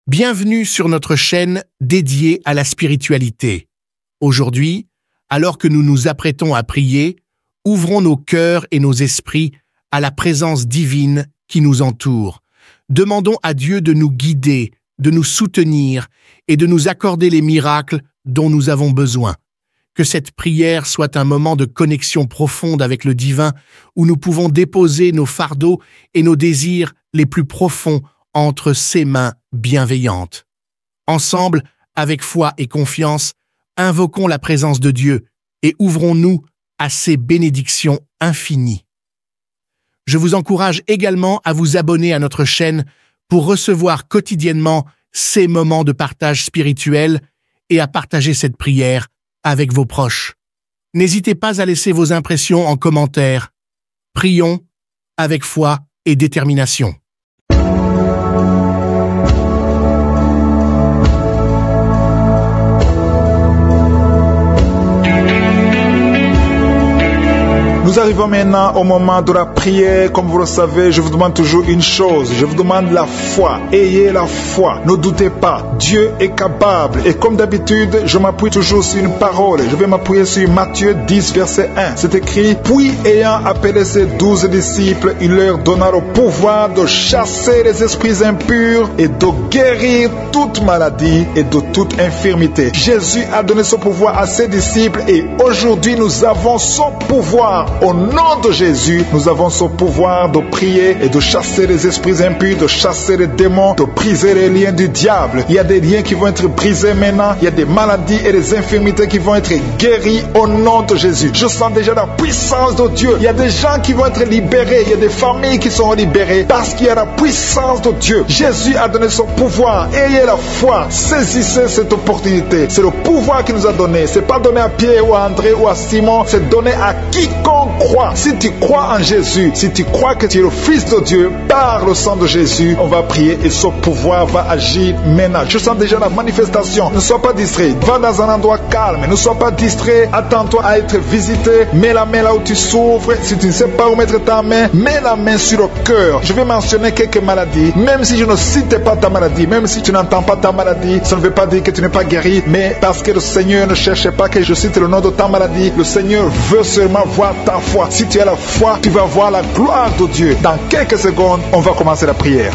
Bienvenue sur notre chaîne dédiée à la spiritualité. Aujourd'hui, alors que nous nous apprêtons à prier, ouvrons nos cœurs et nos esprits à la présence divine qui nous entoure. Demandons à Dieu de nous guider, de nous soutenir et de nous accorder les miracles dont nous avons besoin. Que cette prière soit un moment de connexion profonde avec le divin où nous pouvons déposer nos fardeaux et nos désirs les plus profonds entre ses mains bienveillantes. Ensemble, avec foi et confiance, invoquons la présence de Dieu et ouvrons-nous à ses bénédictions infinies. Je vous encourage également à vous abonner à notre chaîne pour recevoir quotidiennement ces moments de partage spirituel et à partager cette prière avec vos proches. N'hésitez pas à laisser vos impressions en commentaire. Prions avec foi et détermination. Nous arrivons maintenant au moment de la prière. Comme vous le savez, je vous demande toujours une chose. Je vous demande la foi. Ayez la foi. Ne doutez pas. Dieu est capable. Et comme d'habitude, je m'appuie toujours sur une parole. Je vais m'appuyer sur Matthieu 10, verset 1. C'est écrit: Puis ayant appelé ses 12 disciples, il leur donna le pouvoir de chasser les esprits impurs et de guérir toute maladie et de toute infirmité. Jésus a donné ce pouvoir à ses disciples et aujourd'hui nous avons son pouvoir. Au nom de Jésus, nous avons ce pouvoir de prier et de chasser les esprits impurs, de chasser les démons, de briser les liens du diable. Il y a des liens qui vont être brisés maintenant. Il y a des maladies et des infirmités qui vont être guéries au nom de Jésus. Je sens déjà la puissance de Dieu. Il y a des gens qui vont être libérés. Il y a des familles qui sont libérées parce qu'il y a la puissance de Dieu. Jésus a donné son pouvoir. Ayez la foi. Saisissez cette opportunité. C'est le pouvoir qu'il nous a donné. C'est pas donné à Pierre ou à André ou à Simon. C'est donné à quiconque croit. Si tu crois en Jésus, si tu crois que tu es le Fils de Dieu, par le sang de Jésus, on va prier et ce pouvoir va agir maintenant. Je sens déjà la manifestation. Ne sois pas distrait. Va dans un endroit calme. Ne sois pas distrait. Attends-toi à être visité. Mets la main là où tu souffres. Si tu ne sais pas où mettre ta main, mets la main sur le cœur. Je vais mentionner quelques maladies. Même si je ne cite pas ta maladie, même si tu n'entends pas ta maladie, ça ne veut pas dire que tu n'es pas guéri, mais parce que le Seigneur ne cherche pas que je cite le nom de ta maladie. Le Seigneur veut seulement voir ta foi. Si tu as la foi, tu vas voir la gloire de Dieu. Dans quelques secondes, on va commencer la prière.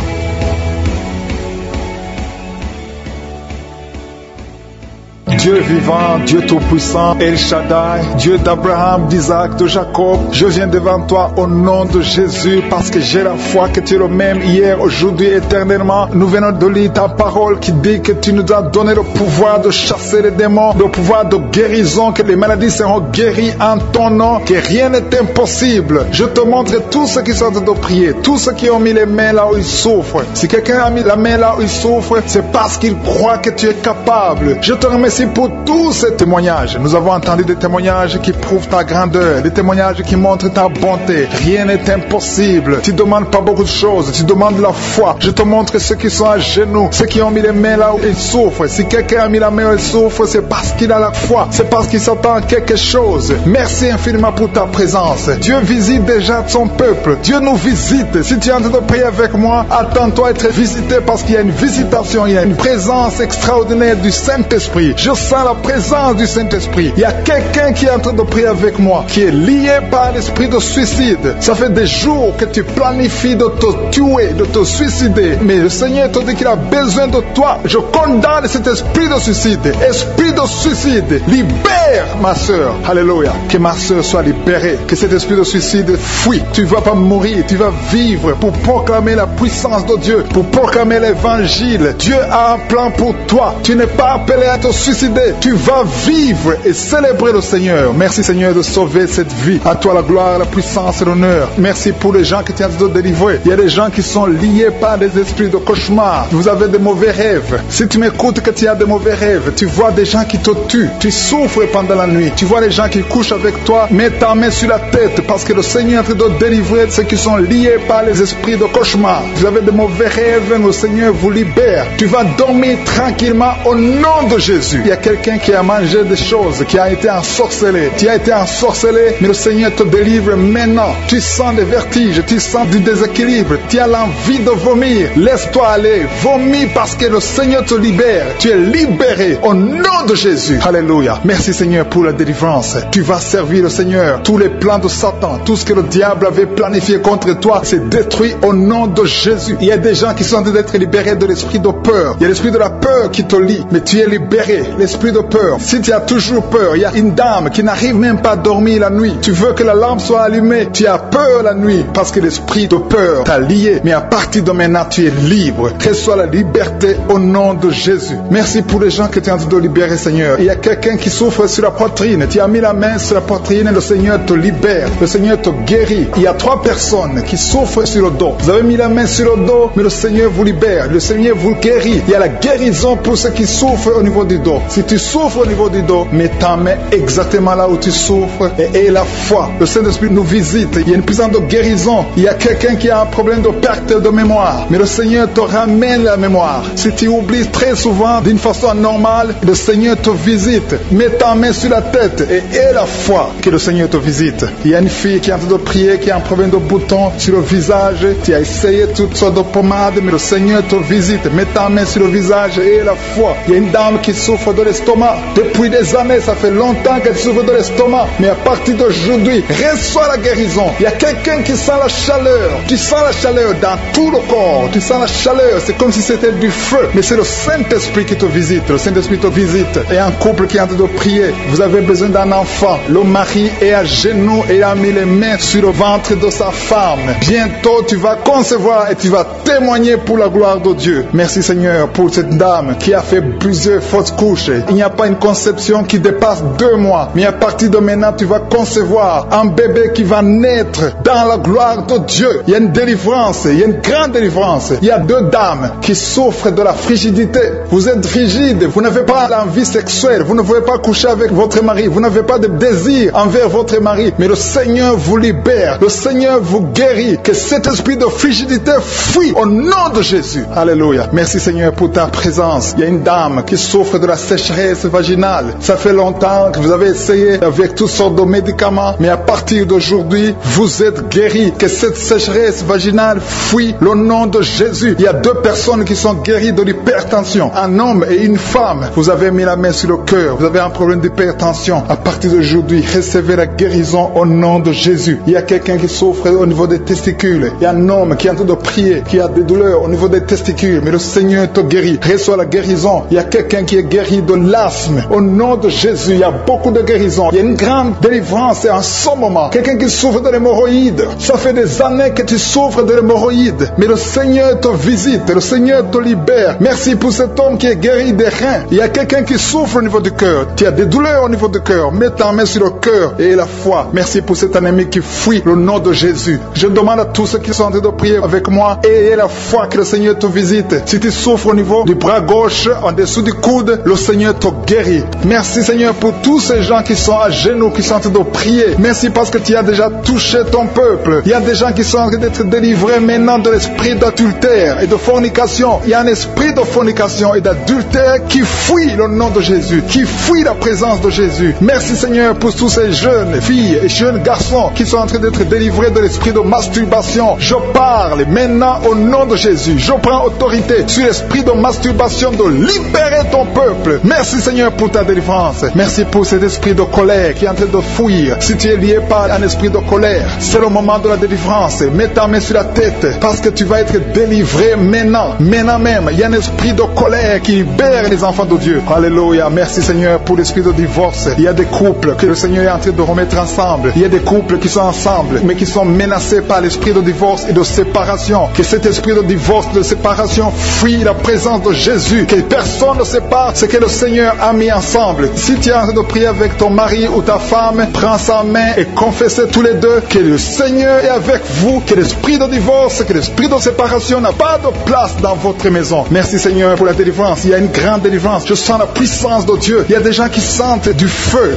Dieu vivant, Dieu tout-puissant, El Shaddai, Dieu d'Abraham, d'Isaac, de Jacob, je viens devant toi au nom de Jésus parce que j'ai la foi que tu es le même hier, aujourd'hui, éternellement. Nous venons de lire ta parole qui dit que tu nous as donné le pouvoir de chasser les démons, le pouvoir de guérison, que les maladies seront guéries en ton nom, que rien n'est impossible. Je te montre tous ceux qui sont en train de prier, tous ceux qui ont mis les mains là où ils souffrent. Si quelqu'un a mis la main là où il souffre, c'est parce qu'il croit que tu es capable. Je te remercie pour tous ces témoignages. Nous avons entendu des témoignages qui prouvent ta grandeur, des témoignages qui montrent ta bonté. Rien n'est impossible. Tu ne demandes pas beaucoup de choses, tu demandes la foi. Je te montre ceux qui sont à genoux, ceux qui ont mis les mains là où ils souffrent. Si quelqu'un a mis la main où il souffre, c'est parce qu'il a la foi, c'est parce qu'il s'attend à quelque chose. Merci infiniment pour ta présence. Dieu visite déjà son peuple. Dieu nous visite. Si tu es en train de prier avec moi, attends-toi à être visité parce qu'il y a une visitation, il y a une présence extraordinaire du Saint-Esprit. Je sens la présence du Saint-Esprit. Il y a quelqu'un qui est en train de prier avec moi, qui est lié par l'esprit de suicide. Ça fait des jours que tu planifies de te tuer, de te suicider. Mais le Seigneur te dit qu'il a besoin de toi. Je condamne cet esprit de suicide. Esprit de suicide, libère ma soeur. Alléluia. Que ma soeur soit libérée. Que cet esprit de suicide fuit. Tu ne vas pas mourir, tu vas vivre pour proclamer la puissance de Dieu, pour proclamer l'évangile. Dieu a un plan pour toi. Tu n'es pas appelé à te suicider. Tu vas vivre et célébrer le Seigneur. Merci Seigneur de sauver cette vie. À toi la gloire, la puissance et l'honneur. Merci pour les gens que tu as de délivrer. Il y a des gens qui sont liés par des esprits de cauchemar. Vous avez des mauvais rêves. Si tu m'écoutes que tu as des mauvais rêves, tu vois des gens qui te tuent. Tu souffres pendant la nuit. Tu vois les gens qui couchent avec toi. Mets ta main sur la tête parce que le Seigneur est en train de délivrer ceux qui sont liés par les esprits de cauchemar. Vous avez des mauvais rêves, le Seigneur vous libère. Tu vas dormir tranquillement au nom de Jésus. Il y a quelqu'un qui a mangé des choses, qui a été ensorcelé. Tu as été ensorcelé, mais le Seigneur te délivre maintenant. Tu sens des vertiges, tu sens du déséquilibre, tu as l'envie de vomir. Laisse-toi aller, vomis parce que le Seigneur te libère. Tu es libéré au nom de Jésus. Alléluia. Merci Seigneur pour la délivrance. Tu vas servir le Seigneur. Tous les plans de Satan, tout ce que le diable avait planifié contre toi, c'est détruit au nom de Jésus. Il y a des gens qui sont en train d'être libérés de l'esprit de peur. Il y a l'esprit de la peur qui te lie, mais tu es libéré. L'esprit de peur. Si tu as toujours peur, il y a une dame qui n'arrive même pas à dormir la nuit. Tu veux que la lampe soit allumée. Tu as peur la nuit parce que l'esprit de peur t'a lié. Mais à partir de maintenant, tu es libre. Reçois la liberté au nom de Jésus. Merci pour les gens que tu es en train de libérer, Seigneur. Il y a quelqu'un qui souffre sur la poitrine. Tu as mis la main sur la poitrine et le Seigneur te libère. Le Seigneur te guérit. Il y a 3 personnes qui souffrent sur le dos. Vous avez mis la main sur le dos, mais le Seigneur vous libère. Le Seigneur vous guérit. Il y a la guérison pour ceux qui souffrent au niveau du dos. Si tu souffres au niveau du dos, mets ta main exactement là où tu souffres et aie la foi. Le Saint-Esprit nous visite. Il y a une puissance de guérison. Il y a quelqu'un qui a un problème de perte de mémoire, mais le Seigneur te ramène la mémoire. Si tu oublies très souvent d'une façon anormale, le Seigneur te visite. Mets ta main sur la tête et aie la foi que le Seigneur te visite. Il y a une fille qui est en train de prier, qui a un problème de bouton sur le visage. Tu as essayé toutes sortes de pommades, mais le Seigneur te visite. Mets ta main sur le visage et aie la foi. Il y a une dame qui souffre de l'estomac. Depuis des années, ça fait longtemps qu'elle souffre de l'estomac. Mais à partir d'aujourd'hui, reçois la guérison. Il y a quelqu'un qui sent la chaleur. Tu sens la chaleur dans tout le corps. Tu sens la chaleur. C'est comme si c'était du feu. Mais c'est le Saint-Esprit qui te visite. Le Saint-Esprit te visite. Et un couple qui est en train de prier. Vous avez besoin d'un enfant. Le mari est à genoux et a mis les mains sur le ventre de sa femme. Bientôt, tu vas concevoir et tu vas témoigner pour la gloire de Dieu. Merci Seigneur pour cette dame qui a fait plusieurs fausses couches. Il n'y a pas une conception qui dépasse 2 mois. Mais à partir de maintenant, tu vas concevoir un bébé qui va naître dans la gloire de Dieu. Il y a une délivrance. Il y a une grande délivrance. Il y a 2 dames qui souffrent de la frigidité. Vous êtes frigide. Vous n'avez pas l'envie sexuelle. Vous ne pouvez pas coucher avec votre mari. Vous n'avez pas de désir envers votre mari. Mais le Seigneur vous libère. Le Seigneur vous guérit. Que cet esprit de frigidité fuit au nom de Jésus. Alléluia. Merci Seigneur pour ta présence. Il y a une dame qui souffre de la sécheresse vaginale. Ça fait longtemps que vous avez essayé avec toutes sortes de médicaments. Mais à partir d'aujourd'hui, vous êtes guéris. Que cette sécheresse vaginale fuit au nom de Jésus. Il y a 2 personnes qui sont guéries de l'hypertension. Un homme et une femme. Vous avez mis la main sur le cœur. Vous avez un problème d'hypertension. À partir d'aujourd'hui, recevez la guérison au nom de Jésus. Il y a quelqu'un qui souffre au niveau des testicules. Il y a un homme qui est en train de prier, qui a des douleurs au niveau des testicules. Mais le Seigneur te guérit. Reçois la guérison. Il y a quelqu'un qui est guéri de l'asthme. Au nom de Jésus, il y a beaucoup de guérison. Il y a une grande délivrance en ce moment. Quelqu'un qui souffre de l'hémorroïde. Ça fait des années que tu souffres de l'hémorroïde. Mais le Seigneur te visite. Le Seigneur te libère. Merci pour cet homme qui est guéri des reins. Il y a quelqu'un qui souffre au niveau du cœur. Tu as des douleurs au niveau du cœur. Mets ta main sur le cœur et la foi. Merci pour cet ennemi qui fuit le nom de Jésus. Je demande à tous ceux qui sont en train de prier avec moi, ayez la foi que le Seigneur te visite. Si tu souffres au niveau du bras gauche, en dessous du coude, le Seigneur te guérit. Merci Seigneur pour tous ces gens qui sont à genoux, qui sont en train de prier. Merci parce que tu as déjà touché ton peuple. Il y a des gens qui sont en train d'être délivrés maintenant de l'esprit d'adultère et de fornication. Il y a un esprit de fornication et d'adultère qui fuit le nom de Jésus, qui fuit la présence de Jésus. Merci Seigneur pour tous ces jeunes filles et jeunes garçons qui sont en train d'être délivrés de l'esprit de masturbation. Je parle maintenant au nom de Jésus. Je prends autorité sur l'esprit de masturbation de libérer ton peuple. Merci Seigneur pour ta délivrance. Merci pour cet esprit de colère qui est en train de fuir. Si tu es lié par un esprit de colère, c'est le moment de la délivrance. Mets ta main sur la tête parce que tu vas être délivré maintenant. Maintenant même, il y a un esprit de colère qui libère les enfants de Dieu. Alléluia. Merci Seigneur pour l'esprit de divorce. Il y a des couples que le Seigneur est en train de remettre ensemble. Il y a des couples qui sont ensemble mais qui sont menacés par l'esprit de divorce et de séparation. Que cet esprit de divorce, de séparation fuit la présence de Jésus. Que personne ne sépare ce que le Seigneur a mis ensemble. Si tu es en train de prier avec ton mari ou ta femme, prends sa main et confessez tous les deux que le Seigneur est avec vous. Que l'esprit de divorce, que l'esprit de séparation n'a pas de place dans votre maison. Merci Seigneur pour la délivrance. Il y a une grande délivrance. Je sens la puissance de Dieu. Il y a des gens qui sentent du feu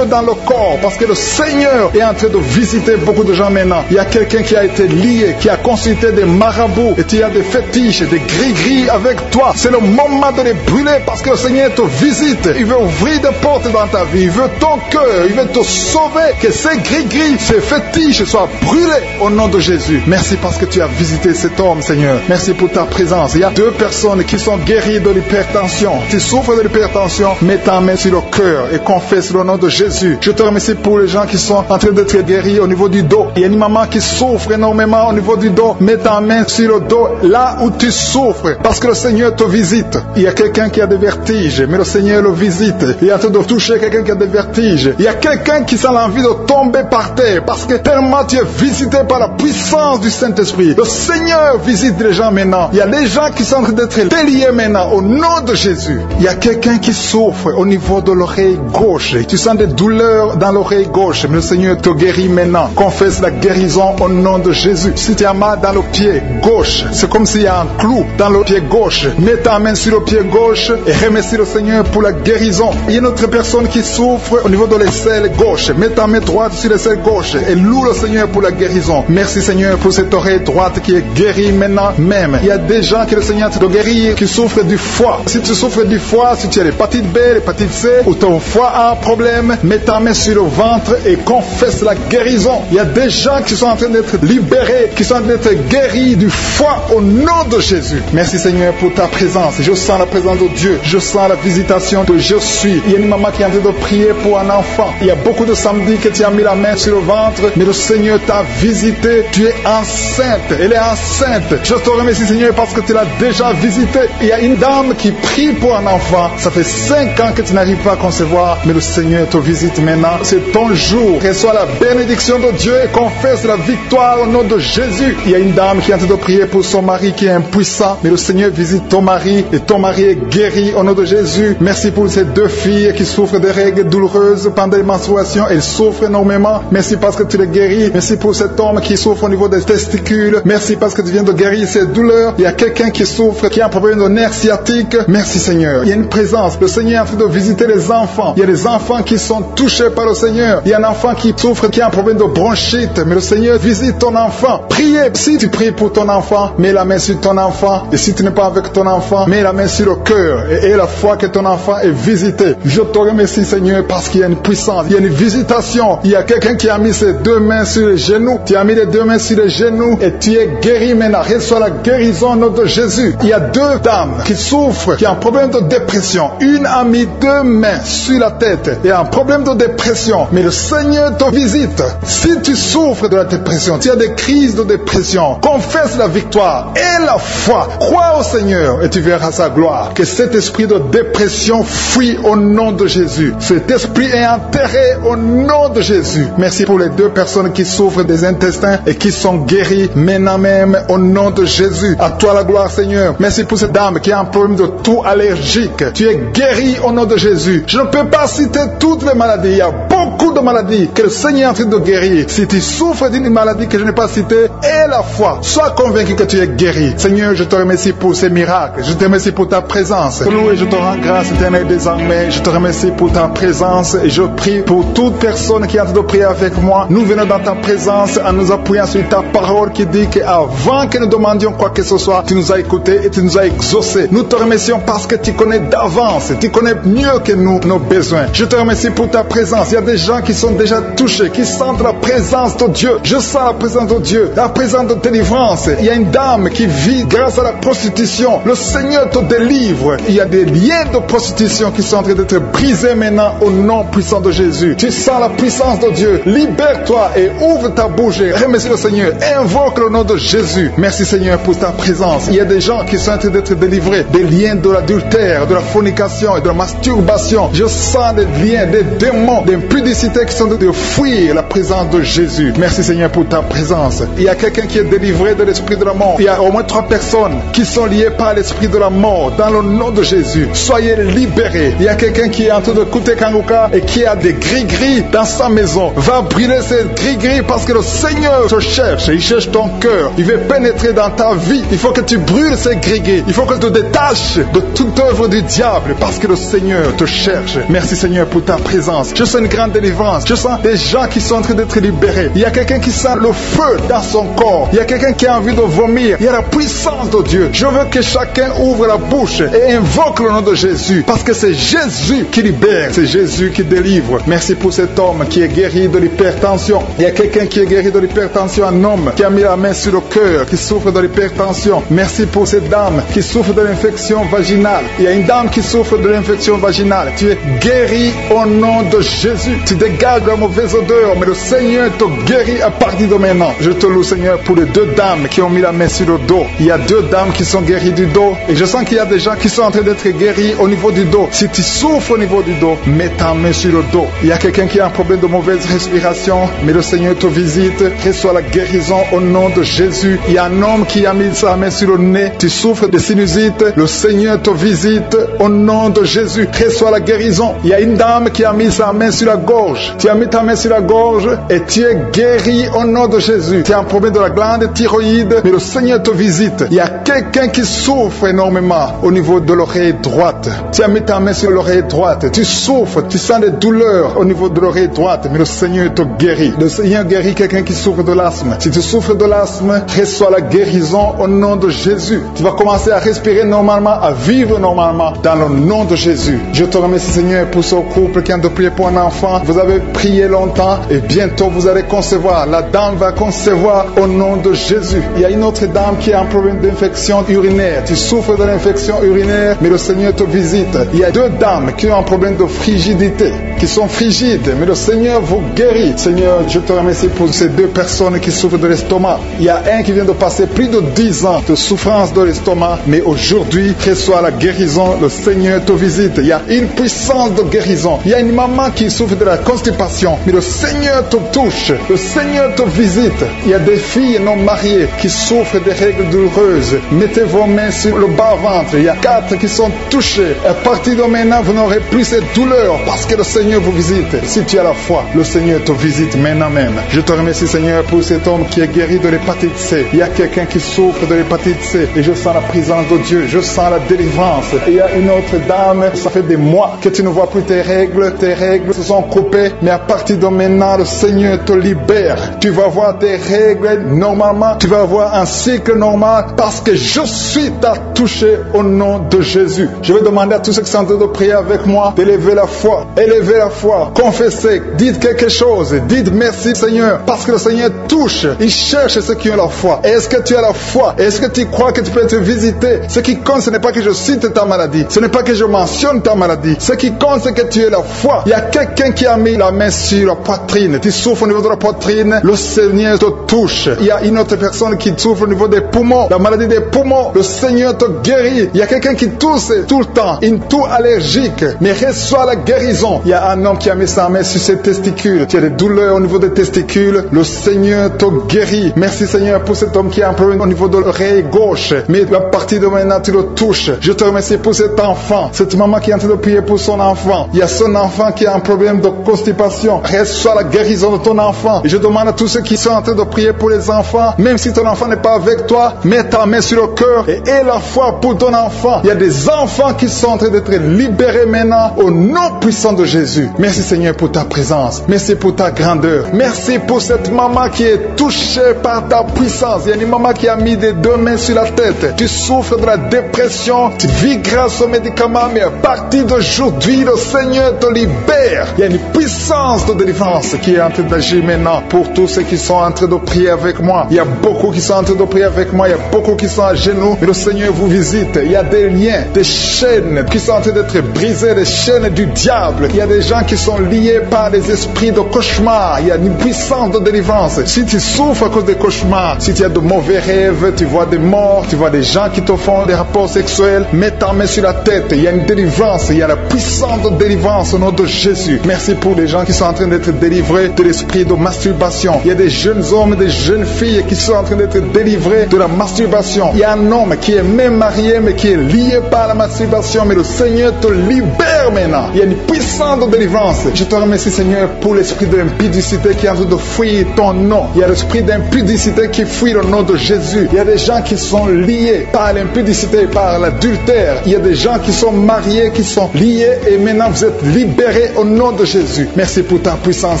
dans le corps parce que le Seigneur est en train de visiter beaucoup de gens maintenant. Il y a quelqu'un qui a été lié, qui a consulté des marabouts et tu as des fétiches, des gris-gris avec toi. C'est le moment de les brûler parce que le Seigneur est te visite. Il veut ouvrir des portes dans ta vie. Il veut ton cœur. Il veut te sauver. Que ces gris-gris, ces fétiches soient brûlés au nom de Jésus. Merci parce que tu as visité cet homme, Seigneur. Merci pour ta présence. Il y a 2 personnes qui sont guéries de l'hypertension. Tu souffres de l'hypertension, mets ta main sur le cœur et confesse le nom de Jésus. Je te remercie pour les gens qui sont en train d'être guéris au niveau du dos. Il y a une maman qui souffre énormément au niveau du dos. Mets ta main sur le dos, là où tu souffres, parce que le Seigneur te visite. Il y a quelqu'un qui a des vertiges, mais le Seigneur le visite. Il est en train de toucher quelqu'un qui a des vertiges. Il y a quelqu'un qui sent l'envie de tomber par terre, parce que tellement tu es visité par la puissance du Saint-Esprit. Le Seigneur visite les gens maintenant. Il y a des gens qui sont en train d'être déliés maintenant, au nom de Jésus. Il y a quelqu'un qui souffre au niveau de l'oreille gauche. Tu sens des douleurs dans l'oreille gauche, mais le Seigneur te guérit maintenant. Confesse la guérison au nom de Jésus. Si tu as mal dans le pied gauche, c'est comme s'il y a un clou dans le pied gauche. Mets ta main sur le pied gauche et remercie le Seigneur pour la guérison. Il y a une autre personne qui souffre au niveau de l'aisselle gauche. Mets ta main droite sur l'aisselle gauche et loue le Seigneur pour la guérison. Merci Seigneur pour cette oreille droite qui est guérie maintenant même. Il y a des gens que le Seigneur te guérit qui souffrent du foie. Si tu souffres du foie, si tu as l'hépatite B, l'hépatite C, ou ton foie a un problème, mets ta main sur le ventre et confesse la guérison. Il y a des gens qui sont en train d'être libérés, qui sont en train d'être guéris du foie au nom de Jésus. Merci Seigneur pour ta présence. Je sens la présence de Dieu. Je sens la visitation que je suis. Il y a une maman qui est en train de prier pour un enfant. Il y a beaucoup de samedis que tu as mis la main sur le ventre, mais le Seigneur t'a visité. Tu es enceinte. Elle est enceinte. Je te remercie Seigneur parce que tu l'as déjà visité. Il y a une dame qui prie pour un enfant. Ça fait 5 ans que tu n'arrives pas à concevoir, mais le Seigneur te visite maintenant. C'est ton jour. Reçois la bénédiction de Dieu et confesse la victoire au nom de Jésus. Il y a une dame qui est en train de prier pour son mari qui est impuissant, mais le Seigneur visite ton mari et ton mari est guéri au nom de Jésus. Merci pour ces 2 filles qui souffrent de règles douloureuses pendant les menstruations. Elles souffrent énormément. Merci parce que tu les guéris. Merci pour cet homme qui souffre au niveau des testicules. Merci parce que tu viens de guérir ces douleurs. Il y a quelqu'un qui souffre, qui a un problème de nerf sciatique. Merci Seigneur. Il y a une présence. Le Seigneur est en train de visiter les enfants. Il y a des enfants qui sont touchés par le Seigneur. Il y a un enfant qui souffre, qui a un problème de bronchite. Mais le Seigneur visite ton enfant. Priez. Si tu pries pour ton enfant, mets la main sur ton enfant. Et si tu n'es pas avec ton enfant, mets la main sur le cœur. Et aie la foi que ton enfant est visité. Je te remercie Seigneur parce qu'il y a une puissance. Il y a une visitation. Il y a quelqu'un qui a mis ses 2 mains sur les genoux. Tu as mis les 2 mains sur les genoux et tu es guéri maintenant. Reçois la guérison au nom de Jésus. Il y a 2 dames qui souffrent, qui ont un problème de dépression. Une a mis 2 mains sur la tête et a un problème de dépression. Mais le Seigneur te visite. Si tu souffres de la dépression, tu as des crises de dépression, confesse la victoire et la foi. Crois au Seigneur et tu verras sa gloire. Que cet esprit de dépression fuit au nom de Jésus. Cet esprit est enterré au nom de Jésus. Merci pour les 2 personnes qui souffrent des intestins et qui sont guéries maintenant même au nom de Jésus. À toi la gloire Seigneur. Merci pour cette dame qui a un problème de toux allergique. Tu es guéri au nom de Jésus. Je ne peux pas citer toutes les maladies. Il y a beaucoup de maladies que le Seigneur est en train de guérir. Si tu souffres d'une maladie que je n'ai pas citée, aie la foi. Sois convaincu que tu es guéri. Seigneur, je te remercie pour ces miracles. Je te remercie pour ta présence. Loué, je te rends grâce éternelle désormais. Je te remercie pour ta présence et je prie pour toute personne qui est en train de prier avec moi. Nous venons dans ta présence en nous appuyant sur ta parole qui dit qu'avant que nous demandions quoi que ce soit, tu nous as écoutés et tu nous as exaucés. Nous te remercions parce que tu connais d'avance. Tu connais mieux que nous nos besoins. Je te remercie pour ta présence. Il y a des gens qui sont déjà touchés, qui sentent la présence de Dieu. Je sens la présence de Dieu, la présence de délivrance. Il y a une dame qui vit grâce à la prostitution. Le Seigneur te délivre. Il y a des liens de prostitution qui sont en train d'être brisés maintenant au nom puissant de Jésus. Tu sens la puissance de Dieu. Libère-toi et ouvre ta bouche. Remercie le Seigneur. Invoque le nom de Jésus. Merci Seigneur pour ta présence. Il y a des gens qui sont en train d'être délivrés des liens de l'adultère, de la fornication et de la masturbation. Je sens des liens, des démons, des impudicité qui sont de fuir la présence de Jésus. Merci Seigneur pour ta présence. Il y a quelqu'un qui est délivré de l'esprit de la mort. Il y a au moins 3 personnes qui sont liées par l'esprit de la mort. Dans le nom de Jésus, soyez libérés. Il y a quelqu'un qui est en train de écouter Kanguka et qui a des gris-gris dans sa maison. Va brûler ces gris-gris parce que le Seigneur te cherche. Il cherche ton cœur. Il veut pénétrer dans ta vie. Il faut que tu brûles ces gris-gris. Il faut que tu te détaches de toute œuvre du diable parce que le Seigneur te cherche. Merci Seigneur pour ta présence. Je sens une grande délivrance. Je sens des gens qui sont en train d'être libérés. Il y a quelqu'un qui sent le feu dans son corps. Il y a quelqu'un qui a envie de vomir. Il y a la puissance de Dieu. Je veux que chacun ouvre la bouche et invoque le nom de Jésus. Parce que c'est Jésus qui libère. C'est Jésus qui délivre. Merci pour cet homme qui est guéri de l'hypertension. Il y a quelqu'un qui est guéri de l'hypertension. Un homme qui a mis la main sur le cœur, qui souffre de l'hypertension. Merci pour cette dame qui souffre de l'infection vaginale. Il y a une dame qui souffre de l'infection vaginale. Tu es guéri au nom de Jésus. Tu dégages la mauvaise odeur, mais le Seigneur te guérit à partir de maintenant. Je te loue, Seigneur, pour les deux dames qui ont mis la main sur le dos. Il y a deux dames qui sont guéries du dos. Et je sens qu'il y a des gens qui sont en train d'être guéris au niveau du dos. Si tu souffres au niveau du dos, mets ta main sur le dos. Il y a quelqu'un qui a un problème de mauvaise respiration, mais le Seigneur te visite. Reçois la guérison au nom de Jésus. Il y a un homme qui a mis sa main sur le nez. Tu souffres de sinusite. Le Seigneur te visite au nom de Jésus. Reçois la guérison. Il y a une dame qui a mis sa main sur la gorge. Tu as mis ta main sur la gorge et tu es guéri au nom de Jésus. Tu as un problème de la glande thyroïde, mais le Seigneur te visite. Il y a quelqu'un qui souffre énormément au niveau de l'oreille droite. Tu as mis ta main sur l'oreille droite. Tu souffres, tu sens des douleurs au niveau de l'oreille droite, mais le Seigneur te guérit. Le Seigneur guérit quelqu'un qui souffre de l'asthme. Si tu souffres de l'asthme, reçois la guérison au nom de Jésus. Tu vas commencer à respirer normalement, à vivre normalement dans le nom de Jésus. Je te remercie, Seigneur, pour ce couple qui a de prier pour un enfant. Vous avez prié longtemps et bientôt vous allez concevoir. La dame va concevoir au nom de Jésus. Il y a une autre dame qui a un problème d'infection urinaire. Tu souffres de l'infection urinaire, mais le Seigneur te visite. Il y a deux dames qui ont un problème de frigidité, qui sont frigides, mais le Seigneur vous guérit. Seigneur, je te remercie pour ces deux personnes qui souffrent de l'estomac. Il y a un qui vient de passer plus de 10 ans de souffrance de l'estomac, mais aujourd'hui, reçoit la guérison. Le Seigneur te visite. Il y a une puissance de guérison. Il y a une maman qui souffre de la constipation, mais le Seigneur te touche. Le Seigneur te visite. Il y a des filles non mariées qui souffrent des règles douloureuses. Mettez vos mains sur le bas-ventre. Il y a 4 qui sont touchés. À partir de maintenant, vous n'aurez plus cette douleur parce que le Seigneur vous visite. Si tu as la foi, le Seigneur te visite maintenant même. Je te remercie, Seigneur, pour cet homme qui est guéri de l'hépatite C. Il y a quelqu'un qui souffre de l'hépatite C et je sens la présence de Dieu. Je sens la délivrance. Et il y a une autre dame, ça fait des mois que tu ne vois plus tes règles. Tes règles se sont coupées, mais à partir de maintenant, le Seigneur te libère. Tu vas voir tes règles normalement. Tu vas avoir un cycle normal parce que je suis touché au nom de Jésus. Je vais demander à tous ceux qui sont en train de prier avec moi d'élever la foi. Élevez la foi. Confessez. Dites quelque chose. Dites merci, Seigneur, parce que le Seigneur touche. Il cherche ceux qui ont la foi. Est-ce que tu as la foi? Est-ce que tu crois que tu peux être visité? Ce qui compte, ce n'est pas que je cite ta maladie. Ce n'est pas que je mentionne ta maladie. Ce qui compte, c'est que tu aies la foi. Il y a quelqu'un qui a mis la main sur la poitrine. Tu souffres au niveau de la poitrine. Le Seigneur te touche. Il y a une autre personne qui souffre au niveau des poumons. La maladie des poumons. Le Seigneur te guérit. Il y a quelqu'un qui tousse tout le temps. Une toux allergique. Mais reçoit la guérison. Il y a un homme qui a mis sa main sur ses testicules. Tu as des douleurs au niveau des testicules. Le Seigneur te guérit. Merci, Seigneur, pour cet homme qui a un problème au niveau de l'oreille gauche. Mais à partir de maintenant, tu le touches. Je te remercie pour cet enfant. Cette maman qui est en train de prier pour son enfant. Il y a son enfant qui a un problème de constipation. Reçois la guérison de ton enfant. Et je demande à tous ceux qui sont en train de prier pour les enfants, même si ton enfant n'est pas avec toi, mets ta main sur le cœur et aie la foi pour ton enfant. Il y a des enfants qui sont en train d'être libérés maintenant au nom puissant de Jésus. Merci, Seigneur, pour ta présence. Merci pour ta grandeur. Merci pour cette maman qui est touchée par ta puissance. Il y a une maman qui a mis des deux mains sur la tête. Tu souffres de la dépression. Tu vis grâce aux médicaments, mais à partir d'aujourd'hui, le Seigneur te libère. Il y a une puissance de délivrance qui est en train d'agir maintenant pour tous ceux qui sont en train de prier avec moi. Il y a beaucoup qui sont en train de prier avec moi. Il y a beaucoup qui sont à genoux. Mais le Seigneur vous visite. Il y a des liens, des chaînes qui sont en train d'être brisées, des chaînes du diable. Il y a des gens qui sont liés par des esprits de cauchemar. Il y a une puissance de délivrance. Si tu souffres à cause des cauchemars, si tu as de mauvais rêves, tu vois des morts, tu vois des gens qui te font des rapports sexuels, mets ta main sur la tête. Il y a une délivrance. Il y a la puissance de délivrance au nom de Jésus. Merci pour les gens qui sont en train d'être délivrés de l'esprit de masturbation. Il y a des jeunes hommes, des jeunes filles qui sont en train d'être délivrés de la masturbation. Il y a un homme qui est même marié mais qui est lié par la masturbation, mais le Seigneur te libère maintenant. Il y a une puissance de délivrance. Je te remercie, Seigneur, pour l'esprit de l'impudicité qui est en train de fuir ton nom. Il y a l'esprit d'impudicité qui fuit le nom de Jésus. Il y a des gens qui sont liés par l'impudicité, par l'adultère. Il y a des gens qui sont mariés, qui sont liés et maintenant vous êtes libérés au nom de Jésus. Merci pour ta puissance,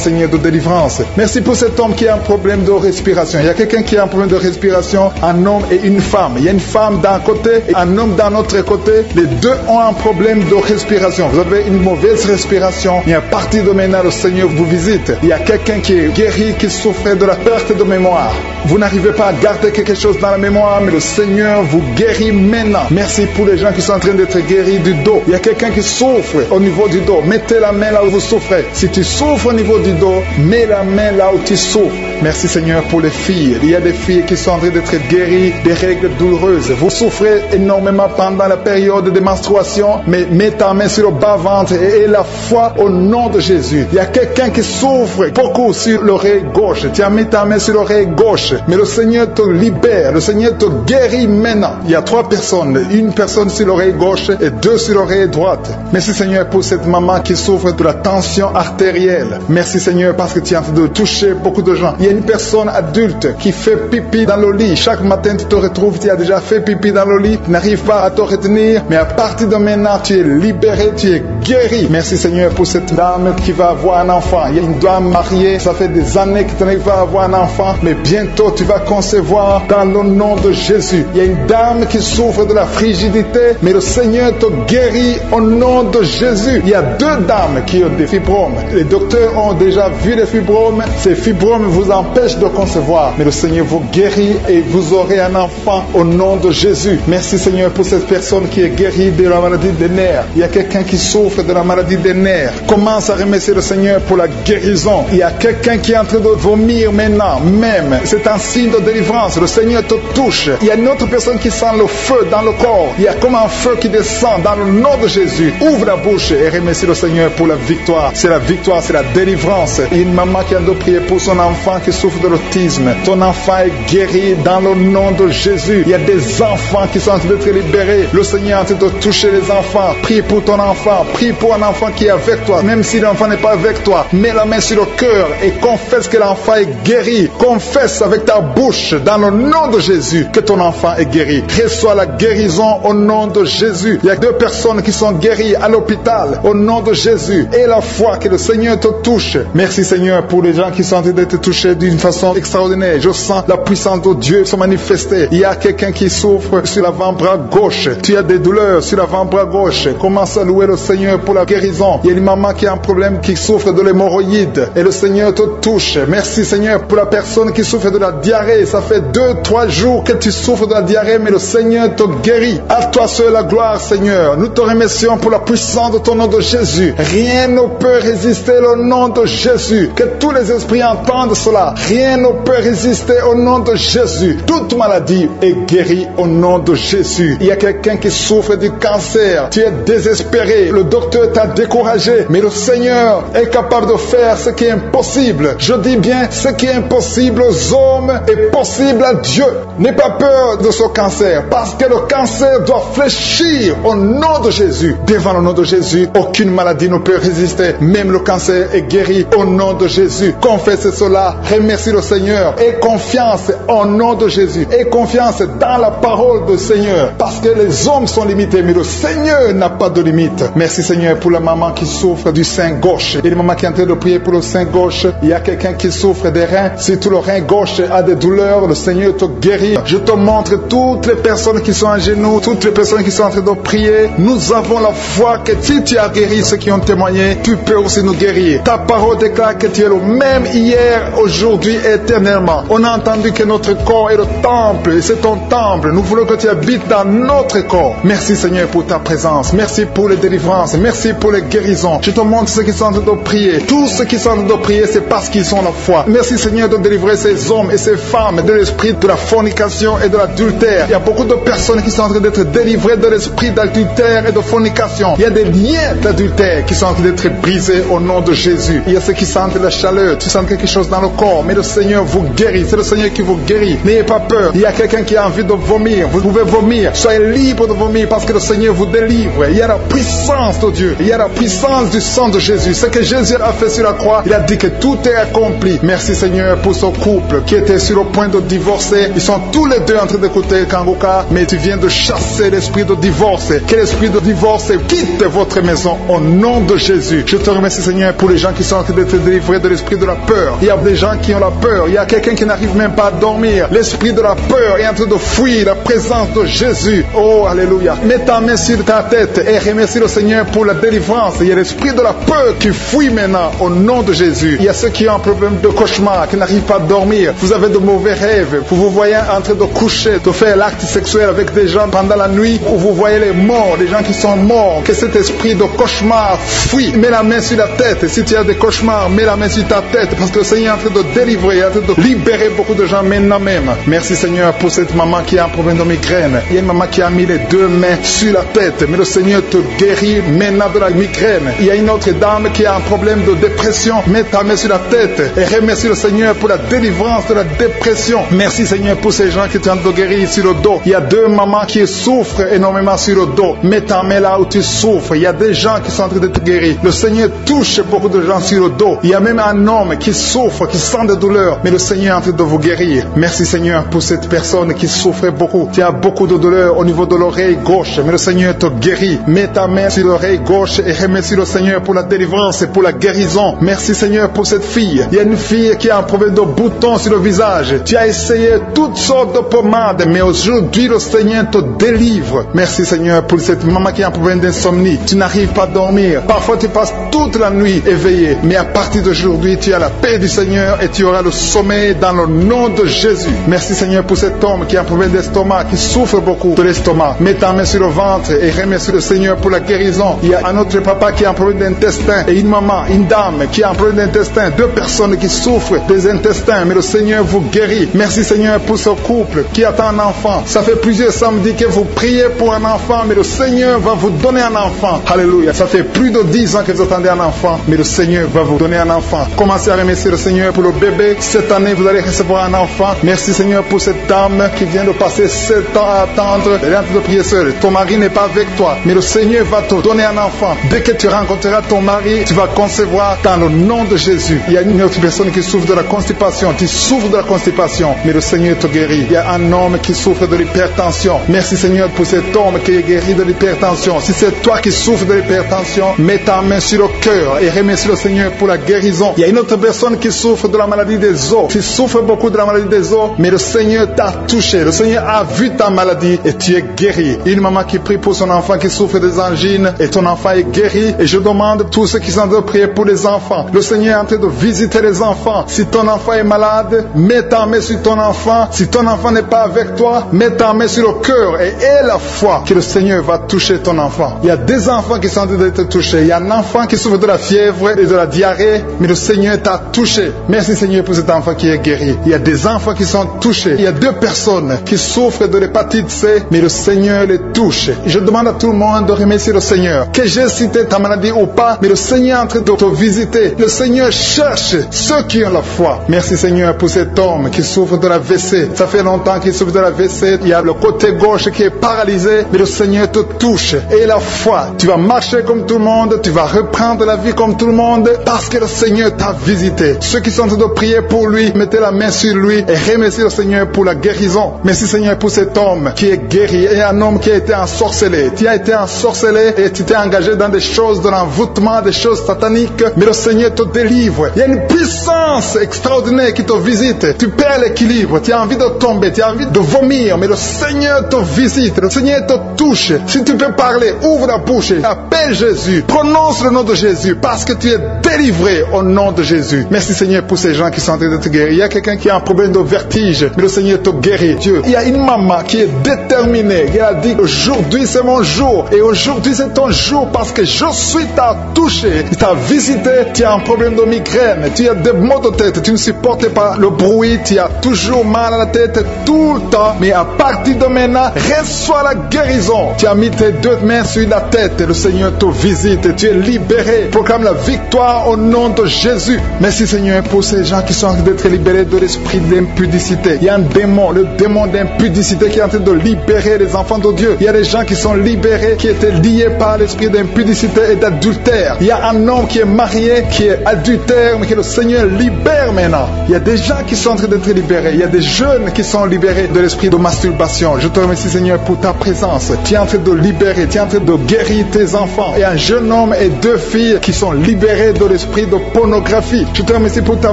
Seigneur. de délivrance. Merci pour cet homme qui a un problème de respiration. Il y a quelqu'un qui a un problème de respiration, un homme et une femme. Il y a une femme d'un côté et un homme d'un autre côté. Les deux ont un problème de respiration. Vous avez une mauvaise respiration. Et à partir de maintenant, le Seigneur vous visite. Il y a quelqu'un qui est guéri, qui souffrait de la perte de mémoire. Vous n'arrivez pas à garder quelque chose dans la mémoire, mais le Seigneur vous guérit maintenant. Merci pour les gens qui sont en train d'être guéris du dos. Il y a quelqu'un qui souffre au niveau du dos. Mettez la main là où vous souffrez. Si tu souffres au niveau du dos, mets la main là où tu souffres. Merci Seigneur pour les filles. Il y a des filles qui sont en train d'être guéries des règles douloureuses. Vous souffrez énormément pendant la période de menstruation, mais mets ta main sur le bas-ventre et la foi au nom de Jésus. Il y a quelqu'un qui souffre beaucoup sur l'oreille gauche. Tu as mis ta main sur l'oreille gauche, mais le Seigneur te libère. Le Seigneur te guérit maintenant. Il y a 3 personnes. Une personne sur l'oreille gauche et 2 sur l'oreille droite. Merci Seigneur pour cette maman qui souffre de la tension artérielle. Merci Seigneur parce que tu es en train de toucher beaucoup de gens. Il y a une personne adulte qui fait pipi dans le lit. Chaque matin tu te retrouves, tu as déjà fait pipi dans le lit, tu n'arrives pas à te retenir, mais à partir de maintenant tu es libéré, tu es guéri. Merci Seigneur pour cette dame qui va avoir un enfant. Il y a une dame mariée, ça fait des années que tu n'arrives pas à avoir un enfant, mais bientôt tu vas concevoir dans le nom de Jésus. Il y a une dame qui souffre de la frigidité, mais le Seigneur te guérit au nom de Jésus. Il y a 2 dames qui ont des fibromes. Les docteurs ont déjà vu les fibromes. Ces fibromes vous empêchent de concevoir, mais le Seigneur vous guérit et vous aurez un enfant au nom de Jésus. Merci Seigneur pour cette personne qui est guérie de la maladie des nerfs. Il y a quelqu'un qui souffre de la maladie des nerfs. Commence à remercier le Seigneur pour la guérison. Il y a quelqu'un qui est en train de vomir maintenant, même. C'est un signe de délivrance. Le Seigneur te touche. Il y a une autre personne qui sent le feu dans le corps. Il y a comme un feu qui descend dans le nom de Jésus. Ouvre la bouche et remercie le Seigneur pour la victoire. C'est la victoire, c'est la délivrance. Il y a une maman qui a de prier pour son enfant qui souffre de l'autisme. Ton enfant est guéri dans le nom de Jésus. Il y a des enfants qui sont en train d'être libérés. Le Seigneur est en train de toucher les enfants. Prie pour ton enfant. Prie pour un enfant qui est avec toi. Même si l'enfant n'est pas avec toi, mets la main sur le cœur et confesse que l'enfant est guéri. Confesse avec ta bouche dans le nom de Jésus que ton enfant est guéri. Reçois la guérison au nom de Jésus. Il y a 2 personnes qui sont guéries à l'hôpital au nom de Jésus. Et la foi que le Seigneur te touche. Merci Seigneur pour les gens qui sont en train d'être touchés d'une façon extraordinaire. Je sens la puissance de Dieu se manifester. Il y a quelqu'un qui souffre sur l'avant-bras gauche. Tu as des douleurs sur l'avant-bras gauche. Commence à louer le Seigneur pour la guérison. Il y a une maman qui a un problème, qui souffre de l'hémorroïde. Et le Seigneur te touche. Merci Seigneur pour la personne qui souffre de la diarrhée. Ça fait 2-3 jours que tu souffres de la diarrhée, mais le Seigneur te guérit. À toi seul la gloire Seigneur. Nous te remercions pour la puissance de ton nom de Jésus. Rien ne peut résister au nom de Jésus. Que tous les esprits entendent cela. Rien ne peut résister au nom de Jésus. Toute maladie est guérie au nom de Jésus. Il y a quelqu'un qui souffre du cancer. Tu es désespéré. Le docteur t'a découragé. Mais le Seigneur est capable de faire ce qui est impossible. Je dis bien, ce qui est impossible aux hommes est possible à Dieu. N'aie pas peur de ce cancer. Parce que le cancer doit fléchir au nom de Jésus. Devant le nom de Jésus, aucune maladie ne peut résister. Même le cancer est guéri au nom de Jésus. Confesse cela. Remercie le Seigneur. Aie confiance au nom de Jésus. Aie confiance dans la parole du Seigneur. Parce que les hommes sont limités, mais le Seigneur n'a pas de limite. Merci Seigneur pour la maman qui souffre du sein gauche. Et la maman qui est en train de prier pour le sein gauche. Il y a quelqu'un qui souffre des reins. Si tout le rein gauche a des douleurs, le Seigneur te guérit. Je te montre toutes les personnes qui sont à genoux, toutes les personnes qui sont en train de prier. Nous avons la foi que si tu as guéri ceux qui ont témoigné, tu peux aussi nous guérir. Ta parole déclare que tu es le même hier, aujourd'hui et éternellement. On a entendu que notre corps est le temple et c'est ton temple. Nous voulons que tu habites dans notre corps. Merci Seigneur pour ta présence. Merci pour les délivrances. Merci pour les guérisons. Je te montre ceux qui sont en train de prier. Tous ceux qui sont en train de prier, c'est parce qu'ils ont la foi. Merci Seigneur de délivrer ces hommes et ces femmes de l'esprit de la fornication et de l'adultère. Il y a beaucoup de personnes qui sont en train d'être délivrées de l'esprit d'adultère et de fornication. Il y a des liens d'adultère qui sont en train d'être brisés au nom de Jésus. Il y a ceux qui sentent la chaleur, tu sens quelque chose dans le corps, mais le Seigneur vous guérit. C'est le Seigneur qui vous guérit. N'ayez pas peur. Il y a quelqu'un qui a envie de vomir. Vous pouvez vomir. Soyez libre de vomir parce que le Seigneur vous délivre. Il y a la puissance de de Dieu. Il y a la puissance du sang de Jésus. Ce que Jésus a fait sur la croix, il a dit que tout est accompli. Merci Seigneur pour ce couple qui était sur le point de divorcer. Ils sont tous les deux en train d'écouter Kangoka, mais tu viens de chasser l'esprit de divorce. Que l'esprit de divorce quitte votre maison au nom de Jésus. Je te remercie Seigneur pour les gens qui sont en train de te délivrer de l'esprit de la peur. Il y a des gens qui ont la peur. Il y a quelqu'un qui n'arrive même pas à dormir. L'esprit de la peur est en train de fuir la présence de Jésus. Oh, alléluia. Mets ta main sur ta tête et remercie le Seigneur pour la délivrance. Il y a l'esprit de la peur qui fuit maintenant au nom de Jésus. Il y a ceux qui ont un problème de cauchemar, qui n'arrivent pas à dormir. Vous avez de mauvais rêves. Vous vous voyez en train de coucher, de faire l'acte sexuel avec des gens pendant la nuit, où vous voyez les morts, des gens qui sont morts. Que cet esprit de cauchemar fuit. Mets la main sur la tête. Si tu as des cauchemars, mets la main sur ta tête, parce que le Seigneur est en train de délivrer, en train de libérer beaucoup de gens maintenant même. Merci Seigneur pour cette maman qui a un problème de migraine. Il y a une maman qui a mis les deux mains sur la tête, mais le Seigneur te guérit maintenant de la migraine. Il y a une autre dame qui a un problème de dépression. Mets ta main sur la tête et remercie le Seigneur pour la délivrance de la dépression. Merci Seigneur pour ces gens qui sont en train de guérir sur le dos. Il y a deux mamans qui souffrent énormément sur le dos. Mets ta main là où tu souffres. Il y a des gens qui sont en train de te guérir. Le Seigneur touche beaucoup de gens sur le dos. Il y a même un homme qui souffre, qui sent des douleurs, mais le Seigneur est en train de vous guérir. Merci Seigneur pour cette personne qui souffrait beaucoup. Tu as beaucoup de douleurs au niveau de l'oreille gauche, mais le Seigneur te guérit. Mets ta main sur l'oreille gauche et remercie le Seigneur pour la délivrance et pour la guérison. Merci Seigneur pour cette fille. Il y a une fille qui a un problème de boutons sur le visage. Tu as essayé toutes sortes de pommades, mais aujourd'hui le Seigneur te délivre. Merci Seigneur pour cette maman qui a un problème d'insomnie. Tu n'arrives pas à dormir. Parfois tu passes toute la nuit éveillé, mais à partir d'aujourd'hui tu as la paix du Seigneur et tu auras le sommeil dans le nom de Jésus. Merci Seigneur pour cet homme qui a un problème d'estomac, qui souffre beaucoup de l'estomac. Mets ta main sur le ventre et remercie le Seigneur pour la guérison. Il y a un autre papa qui a un problème d'intestin et une maman, une dame qui a un problème d'intestin. Deux personnes qui souffrent des intestins, mais le Seigneur vous guérit. Merci Seigneur pour ce couple qui attend un enfant. Ça fait plusieurs samedis que vous priez pour un enfant, mais le Seigneur va vous donner un enfant. Alléluia. Ça fait plus de 10 ans que vous attendez un enfant, mais le Seigneur va vous donner un enfant. Commencez à remercier le Seigneur pour le bébé. Cette année, vous allez recevoir un enfant. Merci Seigneur pour cette dame qui vient de passer 7 ans à attendre. Elle est en train de prier seule. Ton mari n'est pas avec toi, mais le Seigneur va te donner un enfant. Dès que tu rencontreras ton mari, tu vas concevoir dans le nom de Jésus. Il y a une autre personne qui souffre de la constipation. Tu souffres de la constipation, mais le Seigneur te guérit. Il y a un homme qui souffre de l'hypertension. Merci Seigneur pour cet homme qui est guéri de l'hypertension. Si c'est toi qui souffres de l'hypertension, mets ta main sur le cœur et remercie le Seigneur pour la guérison. Il y a une autre personne qui souffre de la maladie des os. Tu souffres beaucoup de la maladie des os, mais le Seigneur t'a touché. Le Seigneur a vu ta maladie et tu es guéri. Une maman qui prie pour son enfant qui souffre des angines et ton enfant est guéri. Et je demande à tous ceux qui sont en train de prier pour les enfants. Le Seigneur est en train de visiter les enfants. Si ton enfant est malade, mets ta main sur ton enfant. Si ton enfant n'est pas avec toi, mets ta main sur le cœur et aie la foi que le Seigneur va toucher ton enfant. Il y a des enfants qui sont en train d'être touchés. Il y a un enfant qui souffre de la fièvre et de la diarrhée, mais le Seigneur t'a touché. Merci Seigneur pour cet enfant qui est guéri. Il y a des enfants qui sont touchés. Il y a 2 personnes qui souffrent de l'hépatite C, mais le Seigneur les touche. Je demande à tout le monde de remercier le Seigneur. Que j'ai cité ta maladie ou pas, mais le Seigneur est en train de te visiter. Le Seigneur cherche ceux qui ont la foi. Merci Seigneur pour cet homme qui souffre de la WC. Ça fait longtemps qu'il souffre de la WC. Il y a le côté gauche qui est paralysé, mais le Seigneur te touche. Et la foi, tu vas marcher comme tout le monde, tu vas reprendre la vie comme tout le monde, parce que le Seigneur t'a visité. Ceux qui sont en train de prier pour lui, mettez la main sur lui et remerciez le Seigneur pour la guérison. Merci Seigneur pour cet homme qui est guéri et un homme qui a été ensorcelé. Tu as été ensorcelé et tu t'es engagé dans des choses de l'envoûtement, des choses sataniques, mais le Seigneur te délivre. Il y a une puissance extraordinaire qui te visite. Tu perds l'équilibre, tu as envie de tomber, tu as envie de vomir, mais le Seigneur te visite, le Seigneur te touche. Si tu peux parler, ouvre la bouche, appelle Jésus, prononce le nom de Jésus, parce que tu es délivré au nom de Jésus. Merci Seigneur pour ces gens qui sont en train de te guérir. Il y a quelqu'un qui a un problème de vertige, mais le Seigneur te guérit. Dieu, il y a une maman qui est déterminée. Elle a dit, aujourd'hui c'est mon jour, et aujourd'hui c'est ton jour, parce que je suis t'a touché, il t'a visité. Tu as un problème de migraine, tu as des maux de tête, tu ne supportes pas le bruit, tu as toujours mal à la tête tout le temps, mais à partir de maintenant, reçois la guérison. Tu as mis tes 2 mains sur la tête et le Seigneur te visite, tu es libéré. Proclame la victoire au nom de Jésus. Merci Seigneur pour ces gens qui sont en train d'être libérés de l'esprit d'impudicité. Il y a un démon, le démon d'impudicité qui est en train de libérer les enfants de Dieu. Il y a des gens qui sont libérés, qui étaient liés par l'esprit l'esprit d'impudicité et d'adultère. Il y a un homme qui est marié, qui est adultère, mais que le Seigneur libère maintenant. Il y a des gens qui sont en train d'être libérés. Il y a des jeunes qui sont libérés de l'esprit de masturbation. Je te remercie, Seigneur, pour ta présence. Tu es en train de libérer, tu es en train de guérir tes enfants. Et un jeune homme et 2 filles qui sont libérés de l'esprit de pornographie. Je te remercie pour ta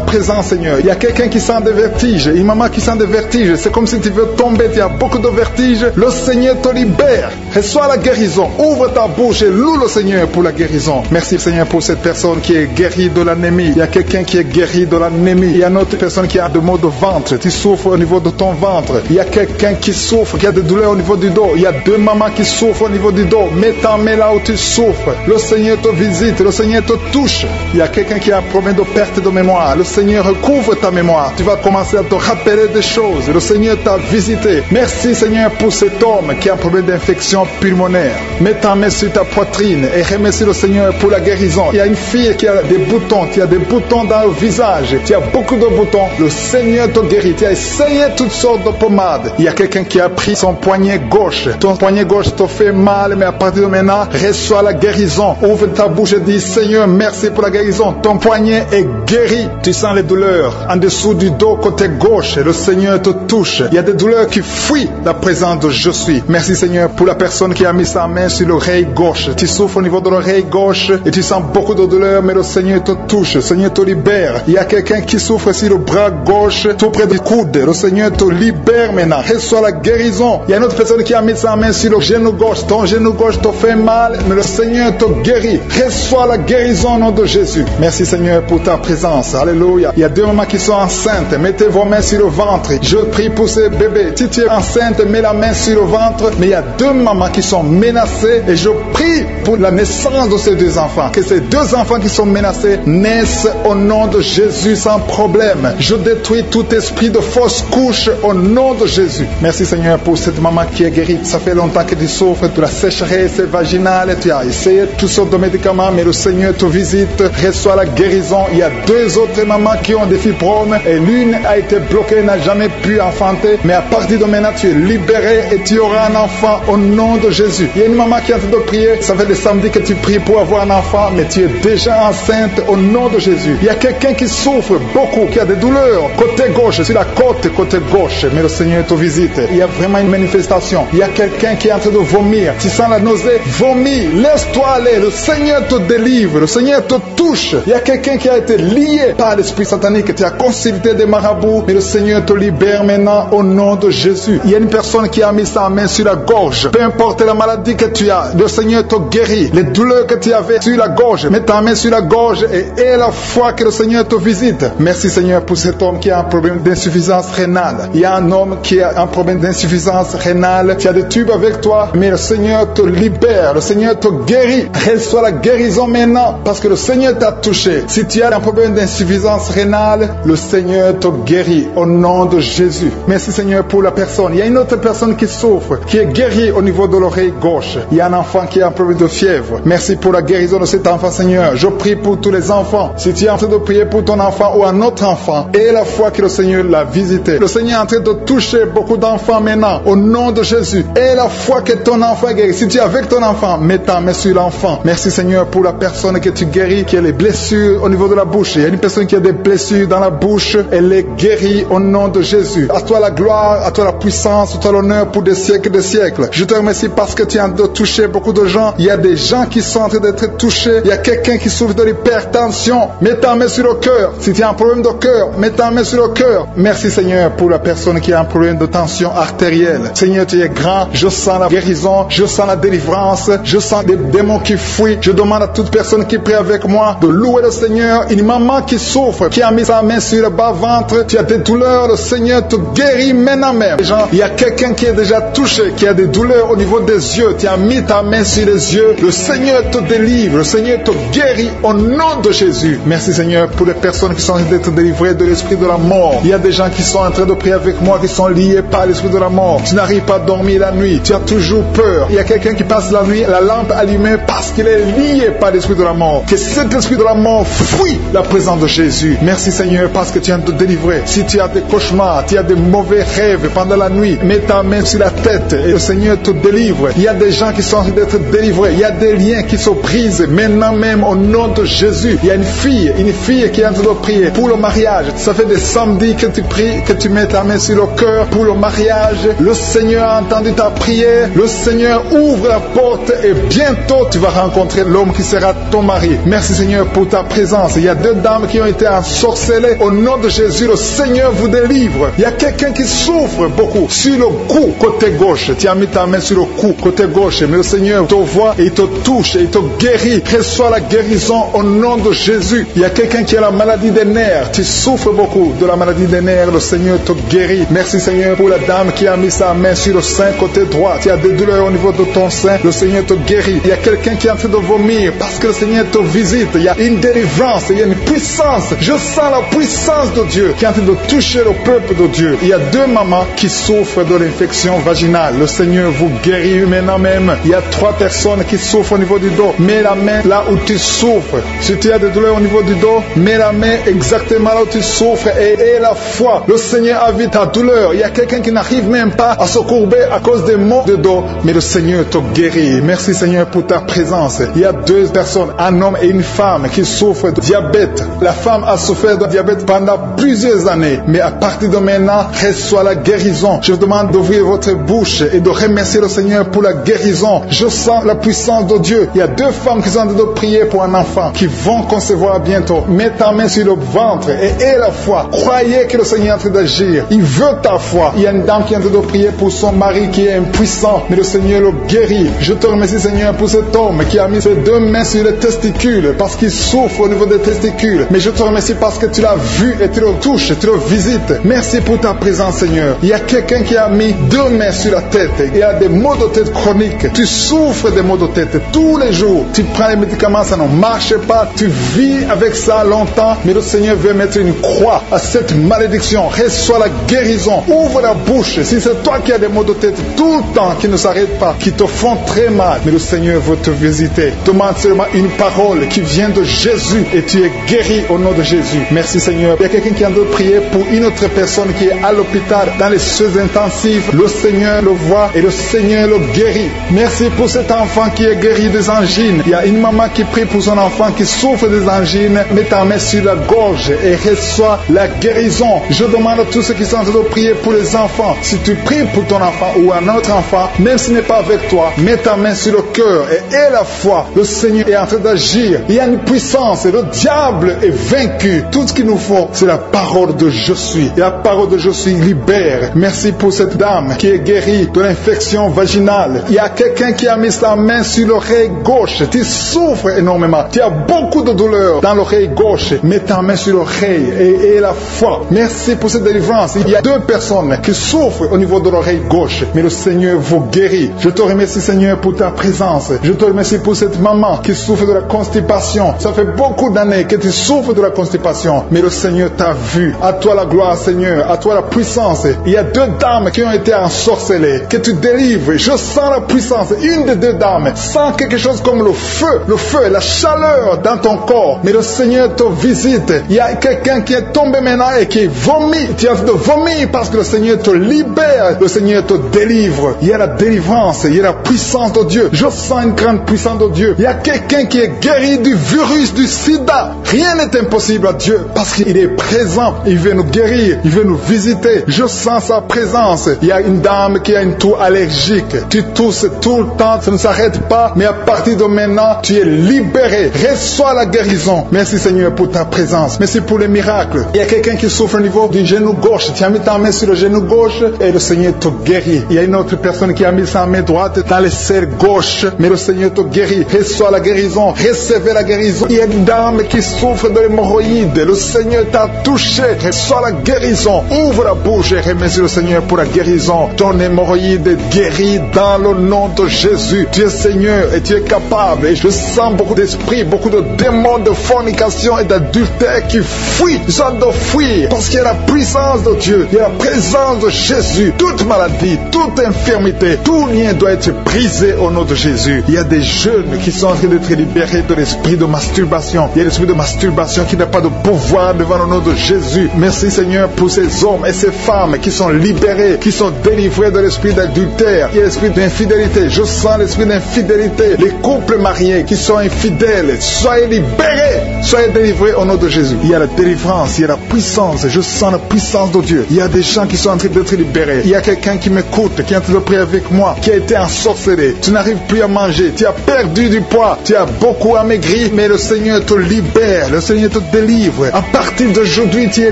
présence, Seigneur. Il y a quelqu'un qui sent des vertiges, une maman qui sent des vertiges. C'est comme si tu veux tomber, tu as beaucoup de vertiges. Le Seigneur te libère. Reçois la guérison. Ouvre ta bouche et loue le Seigneur pour la guérison. Merci, Seigneur, pour cette personne qui est guérie de l'anémie. Il y a quelqu'un qui est guéri de l'anémie. Il y a une autre personne qui a des maux de ventre. Tu souffres au niveau de ton ventre. Il y a quelqu'un qui souffre, qui a des douleurs au niveau du dos. Il y a 2 mamans qui souffrent au niveau du dos. Mets ta main là où tu souffres. Le Seigneur te visite. Le Seigneur te touche. Il y a quelqu'un qui a un problème de perte de mémoire. Le Seigneur recouvre ta mémoire. Tu vas commencer à te rappeler des choses. Le Seigneur t'a visité. Merci, Seigneur, pour cet homme qui a un problème d'infection pulmonaire. Mets ta main sur ta poitrine et remercie le Seigneur pour la guérison. Il y a une fille qui a des boutons. Tu as des boutons dans le visage. Tu as beaucoup de boutons. Le Seigneur te guérit. Tu as essayé toutes sortes de pommades. Il y a quelqu'un qui a pris son poignet gauche. Ton poignet gauche te fait mal, mais à partir de maintenant, reçois la guérison. Ouvre ta bouche et dis, Seigneur, merci pour la guérison. Ton poignet est guéri. Tu sens les douleurs en dessous du dos côté gauche. Le Seigneur te touche. Il y a des douleurs qui fuient la présence de je suis. Merci, Seigneur, pour la personne qui a mis sa main sur l'oreille gauche. Tu souffres au niveau de l'oreille gauche et tu sens beaucoup de douleur, mais le Seigneur te touche. Le Seigneur te libère. Il y a quelqu'un qui souffre sur le bras gauche, tout près du coude. Le Seigneur te libère maintenant. Reçois la guérison. Il y a une autre personne qui a mis sa main sur le genou gauche. Ton genou gauche te fait mal, mais le Seigneur te guérit. Reçois la guérison au nom de Jésus. Merci, Seigneur, pour ta présence. Alléluia. Il y a 2 mamans qui sont enceintes. Mettez vos mains sur le ventre. Je prie pour ces bébés. Si tu es enceinte, mets la main sur le ventre. Mais il y a 2 mamans qui sont menacées et je prie pour la naissance de ces 2 enfants. Que ces 2 enfants qui sont menacés naissent au nom de Jésus sans problème. Je détruis tout esprit de fausse couche au nom de Jésus. Merci, Seigneur, pour cette maman qui est guérie. Ça fait longtemps que tu souffres de la sécheresse vaginale. Tu as essayé toutes sortes de médicaments, mais le Seigneur te visite. Reçois la guérison. Il y a 2 autres mamans qui ont des fibromes et l'une a été bloquée, n'a jamais pu enfanter. Mais à partir de maintenant, tu es libéré et tu auras un enfant au nom de Jésus. Il y a une maman qui est en train de prier. Ça fait des samedis que tu pries pour avoir un enfant, mais tu es déjà enceinte au nom de Jésus. Il y a quelqu'un qui souffre beaucoup, qui a des douleurs côté gauche, sur la côte côté gauche, mais le Seigneur te visite. Il y a vraiment une manifestation. Il y a quelqu'un qui est en train de vomir. Tu sens la nausée, vomis, laisse-toi aller. Le Seigneur te délivre, le Seigneur te touche. Il y a quelqu'un qui a été lié par l'esprit satanique. Tu as consulté des marabouts, mais le Seigneur te libère maintenant au nom de Jésus. Il y a une personne qui a mis sa main sur la gorge. Peu importe la maladie que tu as, le Seigneur te guérit. Les douleurs que tu avais sur la gorge, mets ta main sur la gorge et aie la foi que le Seigneur te visite. Merci, Seigneur, pour cet homme qui a un problème d'insuffisance rénale. Il y a un homme qui a un problème d'insuffisance rénale. Tu as des tubes avec toi, mais le Seigneur te libère. Le Seigneur te guérit. Reçois la guérison maintenant parce que le Seigneur t'a touché. Si tu as un problème d'insuffisance rénale, le Seigneur te guérit au nom de Jésus. Merci, Seigneur, pour la personne. Il y a une autre personne qui souffre, qui est guérie au niveau de l'oreille gauche. Il y a un enfant qui a un problème de fièvre. Merci pour la guérison de cet enfant, Seigneur. Je prie pour tous les enfants. Si tu es en train de prier pour ton enfant ou un autre enfant, et la foi que le Seigneur l'a visité. Le Seigneur est en train de toucher beaucoup d'enfants maintenant au nom de Jésus. Et la foi que ton enfant est guéri. Si tu es avec ton enfant, mets ta main sur l'enfant. Merci, Seigneur, pour la personne que tu guéris, qui a les blessures au niveau de la bouche. Il y a une personne qui a des blessures dans la bouche. Elle est guérie au nom de Jésus. À toi la gloire, à toi la puissance, à toi l'honneur pour des siècles et des siècles. Je te remercie parce que tu es en train de toucher beaucoup de gens. Il y a des gens qui sont en train d'être touchés. Il y a quelqu'un qui souffre de l'hypertension. Mets ta main sur le cœur. Si tu as un problème de cœur, mets ta main sur le cœur. Merci, Seigneur, pour la personne qui a un problème de tension artérielle. Seigneur, tu es grand. Je sens la guérison. Je sens la délivrance. Je sens des démons qui fuient. Je demande à toute personne qui prie avec moi de louer le Seigneur. Une maman qui souffre, qui a mis sa main sur le bas-ventre. Tu as des douleurs. Le Seigneur te guérit maintenant même. Il y a quelqu'un qui est déjà touché, qui a des douleurs au niveau des yeux. Tu as mis ta main sur les yeux. Le Seigneur te délivre. Le Seigneur te guérit au nom de Jésus. Merci, Seigneur, pour les personnes qui sont en train d'être délivrées de l'esprit de la mort. Il y a des gens qui sont en train de prier avec moi, qui sont liés par l'esprit de la mort. Tu n'arrives pas à dormir la nuit. Tu as toujours peur. Il y a quelqu'un qui passe la nuit, la lampe allumée parce qu'il est lié par l'esprit de la mort. Que cet esprit de la mort fuit la présence de Jésus. Merci, Seigneur, parce que tu viens de te délivrer. Si tu as des cauchemars, tu as des mauvais rêves pendant la nuit, mets ta main sur la tête et le Seigneur te délivre. Il y a des gens qui sont en train d'être délivrés délivrés. Il y a des liens qui sont brisés. Maintenant même, au nom de Jésus, il y a une fille qui est en train de prier pour le mariage. Ça fait des samedis que tu pries, que tu mets ta main sur le cœur pour le mariage. Le Seigneur a entendu ta prière. Le Seigneur ouvre la porte et bientôt tu vas rencontrer l'homme qui sera ton mari. Merci Seigneur pour ta présence. Il y a 2 dames qui ont été ensorcelées. Au nom de Jésus, le Seigneur vous délivre. Il y a quelqu'un qui souffre beaucoup sur le cou, côté gauche. Tu as mis ta main sur le cou, côté gauche. Mais le Seigneur te voit et il te touche et il te guérit. Reçois la guérison au nom de Jésus. Il y a quelqu'un qui a la maladie des nerfs. Tu souffres beaucoup de la maladie des nerfs. Le Seigneur te guérit. Merci Seigneur pour la dame qui a mis sa main sur le sein côté droit. Tu as des douleurs au niveau de ton sein. Le Seigneur te guérit. Il y a quelqu'un qui est en train de vomir parce que le Seigneur te visite. Il y a une délivrance. Il y a une puissance. Je sens la puissance de Dieu qui est en train de toucher le peuple de Dieu. Il y a 2 mamans qui souffrent de l'infection vaginale. Le Seigneur vous guérit maintenant même. Il y a 3 personnes qui souffrent au niveau du dos. Mets la main là où tu souffres. Si tu as des douleurs au niveau du dos, mets la main exactement là où tu souffres et aie la foi. Le Seigneur a vu ta douleur. Il y a quelqu'un qui n'arrive même pas à se courber à cause des maux de dos, mais le Seigneur te guérit. Merci Seigneur pour ta présence. Il y a 2 personnes, un homme et une femme qui souffrent de diabète. La femme a souffert de diabète pendant plusieurs années, mais à partir de maintenant, reçoit la guérison. Je vous demande d'ouvrir votre bouche et de remercier le Seigneur pour la guérison. Je sens la puissance de Dieu. Il y a 2 femmes qui sont en train de prier pour un enfant qui vont concevoir bientôt. Mets ta main sur le ventre et aie la foi. Croyez que le Seigneur est en train d'agir. Il veut ta foi. Il y a une dame qui est en train de prier pour son mari qui est impuissant, mais le Seigneur le guérit. Je te remercie Seigneur pour cet homme qui a mis ses 2 mains sur les testicules parce qu'il souffre au niveau des testicules. Mais je te remercie parce que tu l'as vu et tu le touches, tu le visites. Merci pour ta présence Seigneur. Il y a quelqu'un qui a mis 2 mains sur la tête. Il y a des maux de tête chroniques. Tu souffres des maux de tête tous les jours. Tu prends les médicaments, ça ne marche pas. Tu vis avec ça longtemps, mais le Seigneur veut mettre une croix à cette malédiction. Reçois la guérison. Ouvre la bouche. Si c'est toi qui as des maux de tête tout le temps, qui ne s'arrêtent pas, qui te font très mal, mais le Seigneur veut te visiter. Demande seulement une parole qui vient de Jésus et tu es guéri au nom de Jésus. Merci Seigneur. Il y a quelqu'un qui a de prier pour une autre personne qui est à l'hôpital dans les soins intensifs. Le Seigneur le voit et le Seigneur le guérit. Merci pour cet enfant qui est guéri des angines. Il y a une maman qui prie pour son enfant qui souffre des angines. Mets ta main sur la gorge et reçois la guérison. Je demande à tous ceux qui sont en train de prier pour les enfants. Si tu pries pour ton enfant ou un autre enfant, même s'il n'est pas avec toi, mets ta main sur le cœur et aie la foi. Le Seigneur est en train d'agir. Il y a une puissance et le diable est vaincu. Tout ce qu'il nous faut, c'est la parole de je suis. Et la parole de je suis libère. Merci pour cette dame qui est guérie de l'infection vaginale. Il y a quelqu'un qui a mis sa main sur l'oreille gauche. Tu souffres énormément. Tu as beaucoup de douleur dans l'oreille gauche. Mets ta main sur l'oreille et aie la foi. Merci pour cette délivrance. Il y a 2 personnes qui souffrent au niveau de l'oreille gauche, mais le Seigneur vous guérit. Je te remercie Seigneur pour ta présence. Je te remercie pour cette maman qui souffre de la constipation. Ça fait beaucoup d'années que tu souffres de la constipation, mais le Seigneur t'a vu. À toi la gloire Seigneur, à toi la puissance. Il y a 2 dames qui ont été ensorcelées, que tu délivres. Je sens la puissance. Une des 2 dames sent quelque chose comme le feu, la chaleur dans ton corps, mais le Seigneur te visite. Il y a quelqu'un qui est tombé maintenant et qui vomit. Tu as envie de vomir parce que le Seigneur te libère, le Seigneur te délivre. Il y a la délivrance, il y a la puissance de Dieu. Je sens une grande puissance de Dieu. Il y a quelqu'un qui est guéri du virus du sida. Rien n'est impossible à Dieu parce qu'il est présent. Il veut nous guérir, il veut nous visiter. Je sens sa présence. Il y a une dame qui a une toux allergique. Tu tousses tout le temps, ça ne s'arrête pas, mais à partir de maintenant, tu es libéré. Reçois la guérison. Merci Seigneur pour ta présence. Merci pour les miracles. Il y a quelqu'un qui souffre au niveau du genou gauche. Tu as mis ta main sur le genou gauche et le Seigneur te guérit. Il y a une autre personne qui a mis sa main droite dans le cerveau gauche, mais le Seigneur te guérit. Reçois la guérison. Recevez la guérison. Il y a une dame qui souffre de l'hémorroïde. Le Seigneur t'a touché. Reçois la guérison. Ouvre la bouche et remercie le Seigneur pour la guérison. Ton hémorroïde est guéri dans le nom de Jésus. Tu es Seigneur et tu es capable. Et je sens beaucoup d'esprits, beaucoup de démons de fornication et d'adultère qui fuient. Ils sont de fuir parce qu'il y a la puissance de Dieu. Il y a la présence de Jésus. Toute maladie, toute infirmité, tout lien doit être brisé au nom de Jésus. Il y a des jeunes qui sont en train d'être libérés de l'esprit de masturbation. Il y a l'esprit de masturbation qui n'a pas de pouvoir devant le nom de Jésus. Merci Seigneur pour ces hommes et ces femmes qui sont libérés, qui sont délivrés de l'esprit d'adultère. Il y a l'esprit d'infidélité. Je sens l'esprit d'infidélité d'infidélité, les couples mariés qui sont infidèles, soyez libérés, soyez délivrés au nom de Jésus. Il y a la délivrance, il y a la puissance, je sens la puissance de Dieu. Il y a des gens qui sont en train d'être libérés. Il y a quelqu'un qui m'écoute, qui est en train de prier avec moi, qui a été ensorcelé. Tu n'arrives plus à manger, tu as perdu du poids, tu as beaucoup amaigri, mais le Seigneur te libère, le Seigneur te délivre. À partir d'aujourd'hui, tu es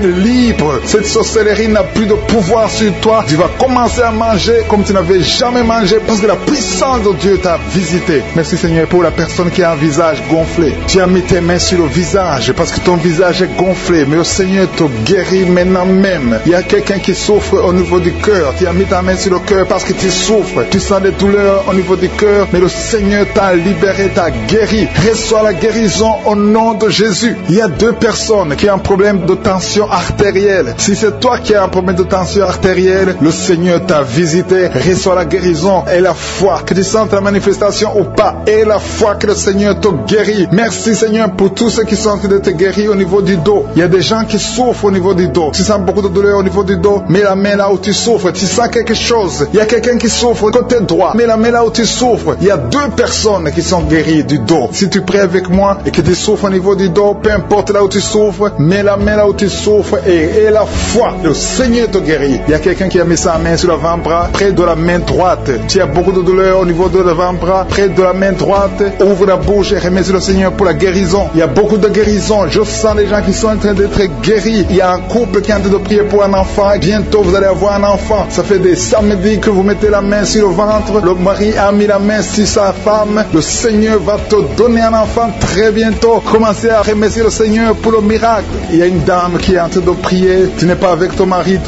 libre. Cette sorcellerie n'a plus de pouvoir sur toi. Tu vas commencer à manger comme tu n'avais jamais mangé parce que la puissance de Dieu t'a visité. Merci Seigneur pour la personne qui a un visage gonflé. Tu as mis tes mains sur le visage parce que ton visage est gonflé, mais le Seigneur te guérit maintenant même. Il y a quelqu'un qui souffre au niveau du cœur. Tu as mis ta main sur le cœur parce que tu souffres. Tu sens des douleurs au niveau du cœur, mais le Seigneur t'a libéré, t'a guéri. Reçois la guérison au nom de Jésus. Il y a deux personnes qui ont un problème de tension artérielle. Si c'est toi qui as un problème de tension artérielle, le Seigneur t'a visité. Reçois la guérison et la foi. Que tu sentes la manifestation ou pas, et la foi que le Seigneur te guérit. Merci Seigneur pour tous ceux qui sont en train de te guérir au niveau du dos. Il y a des gens qui souffrent au niveau du dos. Tu sens beaucoup de douleur au niveau du dos. Mets la main là où tu souffres. Tu sens quelque chose. Il y a quelqu'un qui souffre côté droit. Mets la main là où tu souffres. Il y a deux personnes qui sont guéries du dos. Si tu pries avec moi et que tu souffres au niveau du dos, peu importe là où tu souffres, mets la main là où tu souffres et la foi. Le Seigneur te guérit. Il y a quelqu'un qui a mis sa main sur l'avant-bras, près de la main droite. Tu as beaucoup de douleur au niveau de l'avant-bras, près de la main droite. Ouvre la bouche et remercie le Seigneur pour la guérison. Il y a beaucoup de guérison. Je sens les gens qui sont en train d'être guéris. Il y a un couple qui est en train de prier pour un enfant. Bientôt vous allez avoir un enfant. Ça fait des samedis que vous mettez la main sur le ventre. Le mari a mis la main sur sa femme. Le Seigneur va te donner un enfant très bientôt. Commencez à remercier le Seigneur pour le miracle. Il y a une dame qui est en train de prier. Tu n'es pas avec ton mari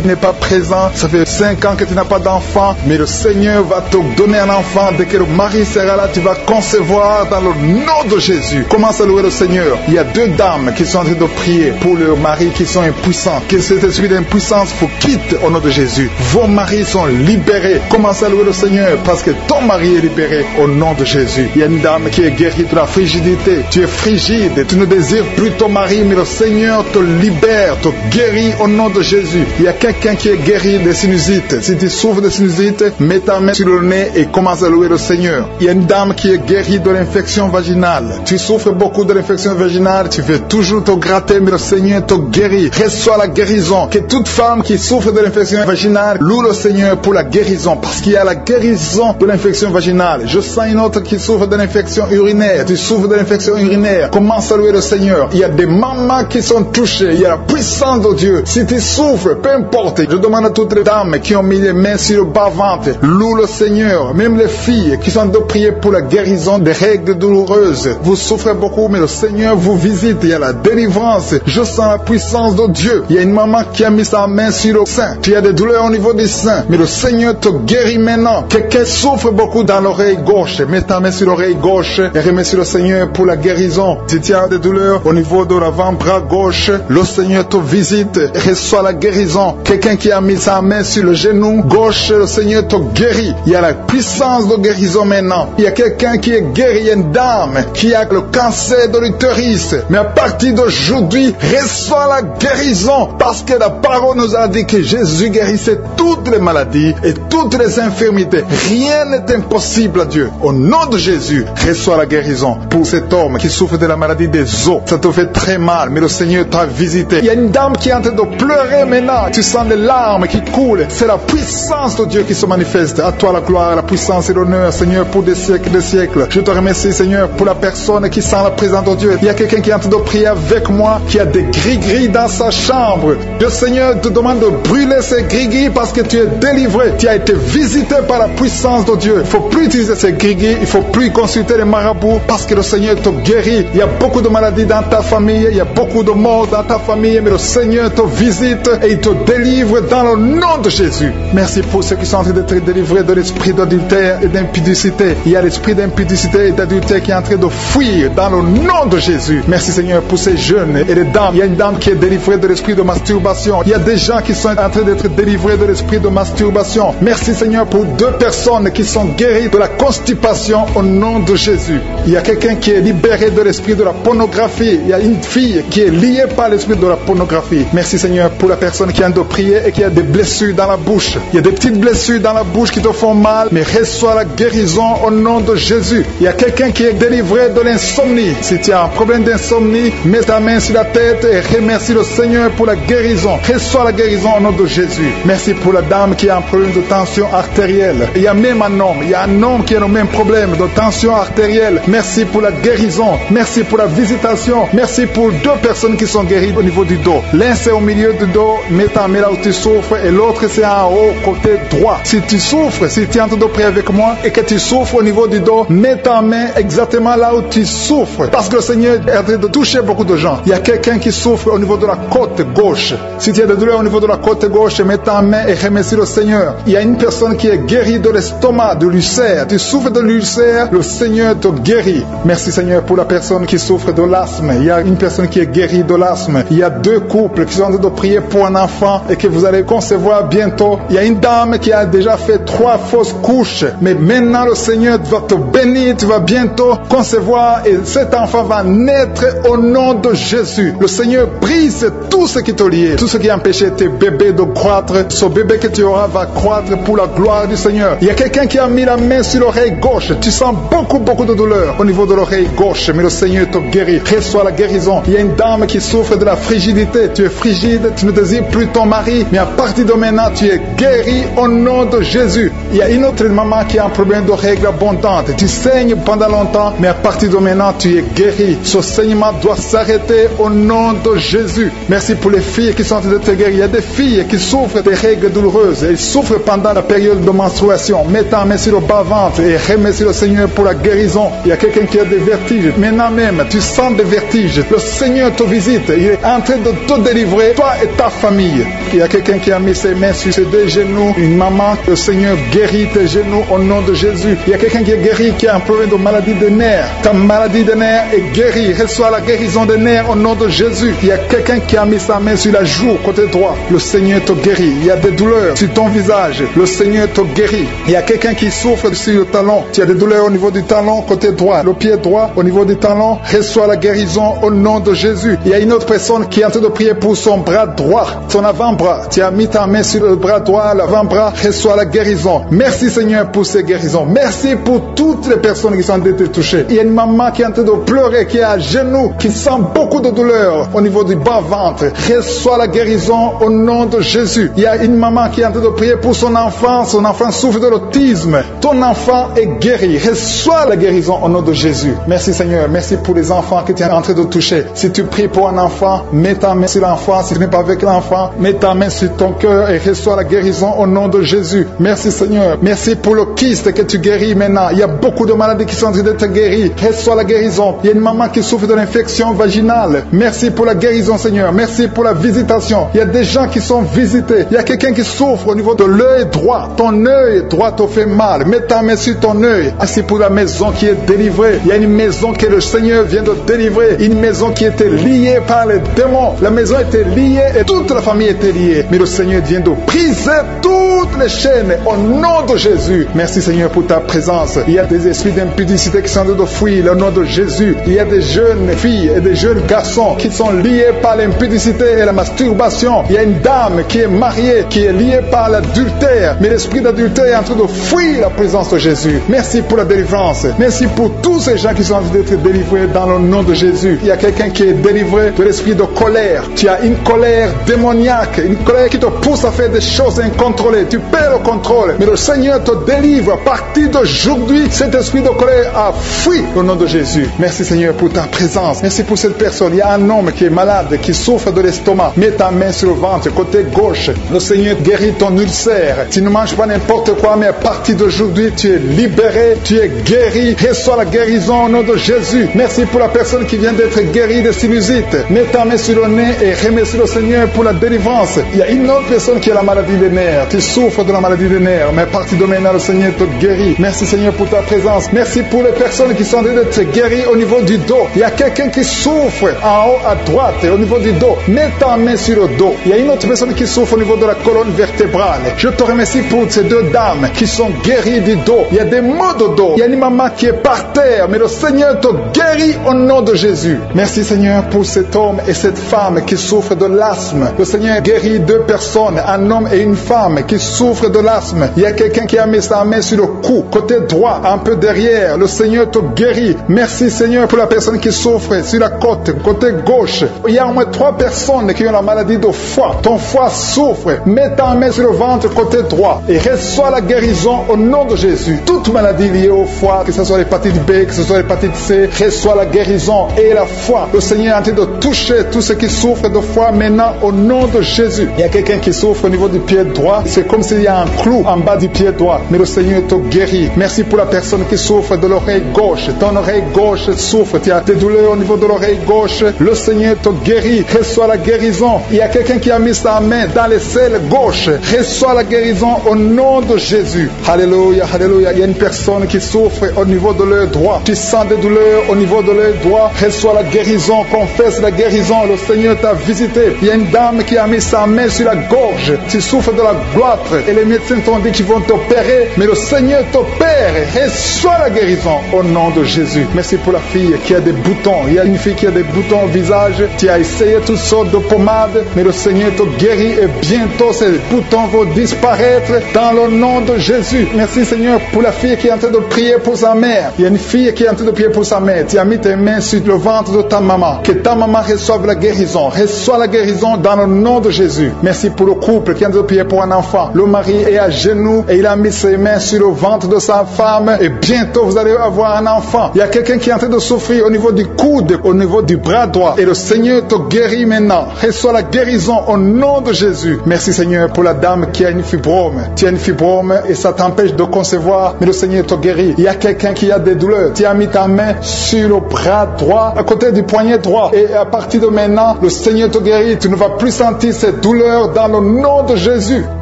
n'est pas présent. Ça fait 5 ans que tu n'as pas d'enfant, mais le Seigneur va te donner un enfant. Dès que le mari sera là, tu vas concevoir dans le nom de Jésus. Commence à louer le Seigneur. Il y a deux dames qui sont en train de prier pour leurs maris qui sont impuissants. Que cet esprit d'impuissance vous quitte au nom de Jésus. Vos maris sont libérés. Commence à louer le Seigneur parce que ton mari est libéré au nom de Jésus. Il y a une dame qui est guérie de la frigidité. Tu es frigide, tu ne désires plus ton mari, mais le Seigneur te libère, te guérit au nom de Jésus. Il y a quelqu'un qui est guéri des sinusites. Si tu souffres de sinusite, mets ta main sur le nez et commence à louer le Seigneur. Il y a une dame qui est guérie de l'infection vaginale. Tu souffres beaucoup de l'infection vaginale, tu veux toujours te gratter, mais le Seigneur te guérit. Reçois la guérison. Que toute femme qui souffre de l'infection vaginale loue le Seigneur pour la guérison, parce qu'il y a la guérison de l'infection vaginale. Je sens une autre qui souffre de l'infection urinaire. Tu souffres de l'infection urinaire. Commence à louer le Seigneur. Il y a des mamans qui sont touchées. Il y a la puissance de Dieu. Si tu souffres, peu importe. Je demande à toutes les dames qui ont mis les mains sur le bas-ventre, loue le Seigneur. Même les filles qui sont de prier pour la guérison des règles douloureuses. Vous souffrez beaucoup, mais le Seigneur vous visite. Il y a la délivrance. Je sens la puissance de Dieu. Il y a une maman qui a mis sa main sur le sein. Tu as des douleurs au niveau du sein, mais le Seigneur te guérit maintenant. Quelqu'un souffre beaucoup dans l'oreille gauche. Mets ta main sur l'oreille gauche et remercie le Seigneur pour la guérison. Si tu as des douleurs au niveau de l'avant-bras gauche, le Seigneur te visite et reçoit la guérison. Quelqu'un qui a mis sa main sur le genou gauche, le Seigneur te guérit. Il y a la puissance de guérison maintenant. Il y a quelqu'un qui est guéri, il y a une dame qui a le cancer de l'utérus. Mais à partir d'aujourd'hui, reçoit la guérison parce que la parole nous a dit que Jésus guérissait toutes les maladies et toutes les infirmités. Rien n'est impossible à Dieu. Au nom de Jésus, reçois la guérison pour cet homme qui souffre de la maladie des os. Ça te fait très mal, mais le Seigneur t'a visité. Il y a une dame qui est en train de pleurer maintenant. Tu sens des larmes qui coulent. C'est la puissance de Dieu qui se manifeste. À toi la gloire, la puissance et l'honneur, Seigneur, pour des siècles et des siècles. Je te remercie, Seigneur, pour la personne qui sent la présence de Dieu. Il y a quelqu'un qui est en train de prier avec moi, qui a des gris-gris dans sa chambre. Le Seigneur te demande de brûler ces gris-gris parce que tu es délivré. Tu as été visité par la puissance de Dieu. Il ne faut plus utiliser ces gris-gris. Il ne faut plus consulter les marabouts parce que le Seigneur te guérit. Il y a beaucoup de maladies dans ta famille. Il y a beaucoup de morts dans ta famille. Mais le Seigneur te visite et il te délivre dans le nom de Jésus. Merci pour ceux qui sont en train d'être délivrés de l'esprit d'adultère et d'impudicité. Il y a l'esprit d'impudicité et d'adultère qui est en train de fuir dans le nom de Jésus. Merci Seigneur pour ces jeunes et les dames. Il y a une dame qui est délivrée de l'esprit de masturbation. Il y a des gens qui sont en train d'être délivrés de l'esprit de masturbation. Merci Seigneur pour 2 personnes qui sont guéries de la constipation au nom de Jésus. Il y a quelqu'un qui est libéré de l'esprit de la pornographie. Il y a une fille qui est liée par l'esprit de la pornographie. Merci Seigneur pour la personne qui a de prier et qui a des blessures dans la bouche. Il y a des petites blessures dans la bouche qui te font mal, mais reçois la guérison guérison au nom de Jésus. Il y a quelqu'un qui est délivré de l'insomnie. Si tu as un problème d'insomnie, mets ta main sur la tête et remercie le Seigneur pour la guérison. Reçois la guérison au nom de Jésus. Merci pour la dame qui a un problème de tension artérielle. Il y a même un homme. Il y a un homme qui a le même problème de tension artérielle. Merci pour la guérison. Merci pour la visitation. Merci pour deux personnes qui sont guéries au niveau du dos. L'un c'est au milieu du dos, mets ta main là où tu souffres, et l'autre c'est en haut, côté droit. Si tu souffres, si tu es en train de prier avec moi et que tu souffres au niveau du dos, mets ta main exactement là où tu souffres. Parce que le Seigneur est en train de toucher beaucoup de gens. Il y a quelqu'un qui souffre au niveau de la côte gauche. Si tu as des douleurs au niveau de la côte gauche, mets ta main et remercie le Seigneur. Il y a une personne qui est guérie de l'estomac, de l'ulcère. Tu souffres de l'ulcère, le Seigneur te guérit. Merci Seigneur pour la personne qui souffre de l'asthme. Il y a une personne qui est guérie de l'asthme. Il y a deux couples qui sont en train de prier pour un enfant et que vous allez concevoir bientôt. Il y a une dame qui a déjà fait 3 fausses couches. Mais maintenant le Seigneur va te bénir. Tu vas bientôt concevoir et cet enfant va naître au nom de Jésus. Le Seigneur brise tout ce qui te lie, tout ce qui empêchait tes bébés de croître. Ce bébé que tu auras va croître pour la gloire du Seigneur. Il y a quelqu'un qui a mis la main sur l'oreille gauche. Tu sens beaucoup de douleur au niveau de l'oreille gauche, mais le Seigneur te guérit. Reçois la guérison. Il y a une dame qui souffre de la frigidité. Tu es frigide, tu ne désires plus ton mari, mais à partir de maintenant, tu es guéri au nom de Jésus. Il y a une autre maman qui a un problème de règles abondantes. Tu saignes pendant longtemps, mais à partir de maintenant, tu es guéri. Ce saignement doit s'arrêter au nom de Jésus. Merci pour les filles qui sont en train d'être guéries. Il y a des filles qui souffrent des règles douloureuses. Elles souffrent pendant la période de menstruation. Mets ta main sur le bas-ventre et remercie le Seigneur pour la guérison. Il y a quelqu'un qui a des vertiges. Maintenant même, tu sens des vertiges. Le Seigneur te visite. Il est en train de te délivrer, toi et ta famille. Il y a quelqu'un qui a mis ses mains sur ses deux genoux. Une maman, le Seigneur guérit tes genoux au nom de Jésus. Il y a quelqu'un qui est guéri, qui a un problème de maladie des nerfs. Ta maladie des nerfs est guérie. Reçois la guérison des nerfs au nom de Jésus. Il y a quelqu'un qui a mis sa main sur la joue, côté droit. Le Seigneur te guérit. Il y a des douleurs sur ton visage. Le Seigneur te guérit. Il y a quelqu'un qui souffre sur le talon. Tu as des douleurs au niveau du talon, côté droit. Le pied droit, au niveau du talon. Reçois la guérison au nom de Jésus. Il y a une autre personne qui est en train de prier pour son bras droit, son avant-bras. Tu as mis ta main sur le bras droit, l'avant-bras. Reçois la guérison. Merci Seigneur pour ces guérisons. Merci pour toutes les personnes qui sont en train d'être touchées. Il y a une maman qui est en train de pleurer, qui est à genoux, qui sent beaucoup de douleur au niveau du bas-ventre. Reçois la guérison au nom de Jésus. Il y a une maman qui est en train de prier pour son enfant. Son enfant souffre de l'autisme. Ton enfant est guéri. Reçois la guérison au nom de Jésus. Merci Seigneur. Merci pour les enfants que tu es en train de toucher. Si tu pries pour un enfant, mets ta main sur l'enfant. Si tu n'es pas avec l'enfant, mets ta main sur ton cœur et reçois la guérison au nom de Jésus. Merci Seigneur. Merci pour le kyste que tu guéris maintenant. Il y a beaucoup de maladies qui sont en train d'être guéries. Reçois la guérison. Il y a une maman qui souffre de l'infection vaginale. Merci pour la guérison Seigneur. Merci pour la visitation. Il y a des gens qui sont visités. Il y a quelqu'un qui souffre au niveau de l'œil droit. Ton œil droit te fait mal. Mets ta main sur ton œil. Merci pour la maison qui est délivrée. Il y a une maison que le Seigneur vient de délivrer. Une maison qui était liée par les démons. La maison était liée et toute la famille était liée. Mais le Seigneur vient de briser toutes les chaînes au nom de Jésus. Merci Seigneur pour ta présence. Il y a des esprits d'impudicité qui sont en train de fuir au nom de Jésus. Il y a des jeunes filles et des jeunes garçons qui sont liés par l'impudicité et la masturbation. Il y a une dame qui est mariée, qui est liée par l'adultère. Mais l'esprit d'adultère est en train de fuir la présence de Jésus. Merci pour la délivrance. Merci pour tous ces gens qui sont en train d'être délivrés dans le nom de Jésus. Il y a quelqu'un qui est délivré de l'esprit de colère. Tu as une colère démoniaque, une colère qui te pousse à faire des choses incontrôlées. Tu perds le contrôle. Mais le Seigneur te délivre. À partir d'aujourd'hui, cet esprit de colère a fui au nom de Jésus. Merci Seigneur pour ta présence. Merci pour cette personne. Il y a un homme qui est malade, qui souffre de l'estomac. Mets ta main sur le ventre, côté gauche. Le Seigneur guérit ton ulcère. Tu ne manges pas n'importe quoi, mais à partir d'aujourd'hui, tu es libéré, tu es guéri. Reçois la guérison au nom de Jésus. Merci pour la personne qui vient d'être guérie de sinusite. Mets ta main sur le nez et remercie le Seigneur pour la délivrance. Il y a une autre personne qui a la maladie des nerfs. Tu souffres de la maladie des nerfs, mais à partir de maintenant, le Seigneur te guérit. Merci Seigneur pour ta présence. Merci pour les personnes qui sont en train d'être guéries au niveau du dos. Il y a quelqu'un qui souffre en haut à droite au niveau du dos. Mets ta main sur le dos. Il y a une autre personne qui souffre au niveau de la colonne vertébrale. Je te remercie pour ces deux dames qui sont guéries du dos. Il y a des maux de dos. Il y a une maman qui est par terre, mais le Seigneur te guérit au nom de Jésus. Merci Seigneur pour cet homme et cette femme qui souffrent de l'asthme. Le Seigneur guérit deux personnes, un homme et une femme qui souffrent de l'asthme. Il y a quelqu'un qui a mis sa main sur le cou, côté droit, un peu derrière. Le Seigneur te guérit. Merci Seigneur pour la personne qui souffre sur la côte, côté gauche. Il y a au moins 3 personnes qui ont la maladie de foie. Ton foie souffre. Mets ta main sur le ventre côté droit et reçois la guérison au nom de Jésus. Toute maladie liée au foie, que ce soit l'hépatite B, que ce soit l'hépatite C, reçois la guérison et la foi. Le Seigneur est en train de toucher tous ceux qui souffrent de foie maintenant au nom de Jésus. Il y a quelqu'un qui souffre au niveau du pied droit. C'est comme s'il y a un clou en bas du pied droit. Mais le Seigneur te guérit. Merci pour la personne qui souffre de l'oreille gauche. Ton oreille gauche souffre. Tu as des douleurs au niveau de l'oreille gauche. Le Seigneur te guérit. Reçois la guérison. Il y a quelqu'un qui a mis sa main dans les selles gauche. Reçois la guérison au nom de Jésus. Alléluia, alléluia. Il y a une personne qui souffre au niveau de l'œil droit. Tu sens des douleurs au niveau de l'œil droit. Reçois la guérison. Confesse la guérison. Le Seigneur t'a visité. Il y a une dame qui a mis sa main sur la gorge. Tu souffres de la goitre et les médecins t'ont dit qu'ils vont t'opérer, mais le Seigneur t'opère. Reçois la guérison au nom de Jésus. Merci pour la fille qui a des boutons. Il y a une fille qui a des boutons au visage. Tu as essayé toutes sortes de pommades, mais le Seigneur te guérit et bientôt ces boutons vont disparaître dans le nom de Jésus. Merci Seigneur pour la fille qui est en train de prier pour sa mère. Il y a une fille qui est en train de prier pour sa mère. Tu as mis tes mains sur le ventre de ta maman. Que ta maman reçoive la guérison. Reçois la guérison dans le nom de Jésus. Merci pour le couple qui est en train de prier pour un enfant. Le mari est à genoux et il a mis ses mains sur le ventre de sa femme et bientôt vous allez avoir un enfant. Il y a quelqu'un qui est en train de souffrir au niveau du coude, au niveau du bras droit et le Seigneur te guérit maintenant. Reçois la guérison au nom de Jésus. Merci Seigneur pour la dame qui a une fibrome. Tu as une fibrome et ça t'empêche de concevoir, mais le Seigneur te guérit. Il y a quelqu'un qui a des douleurs. Tu as mis ta main sur le bras droit, à côté du poignet droit et à partir de maintenant, le Seigneur te guérit. Tu ne vas plus sentir ces douleurs dans le nom de Jésus.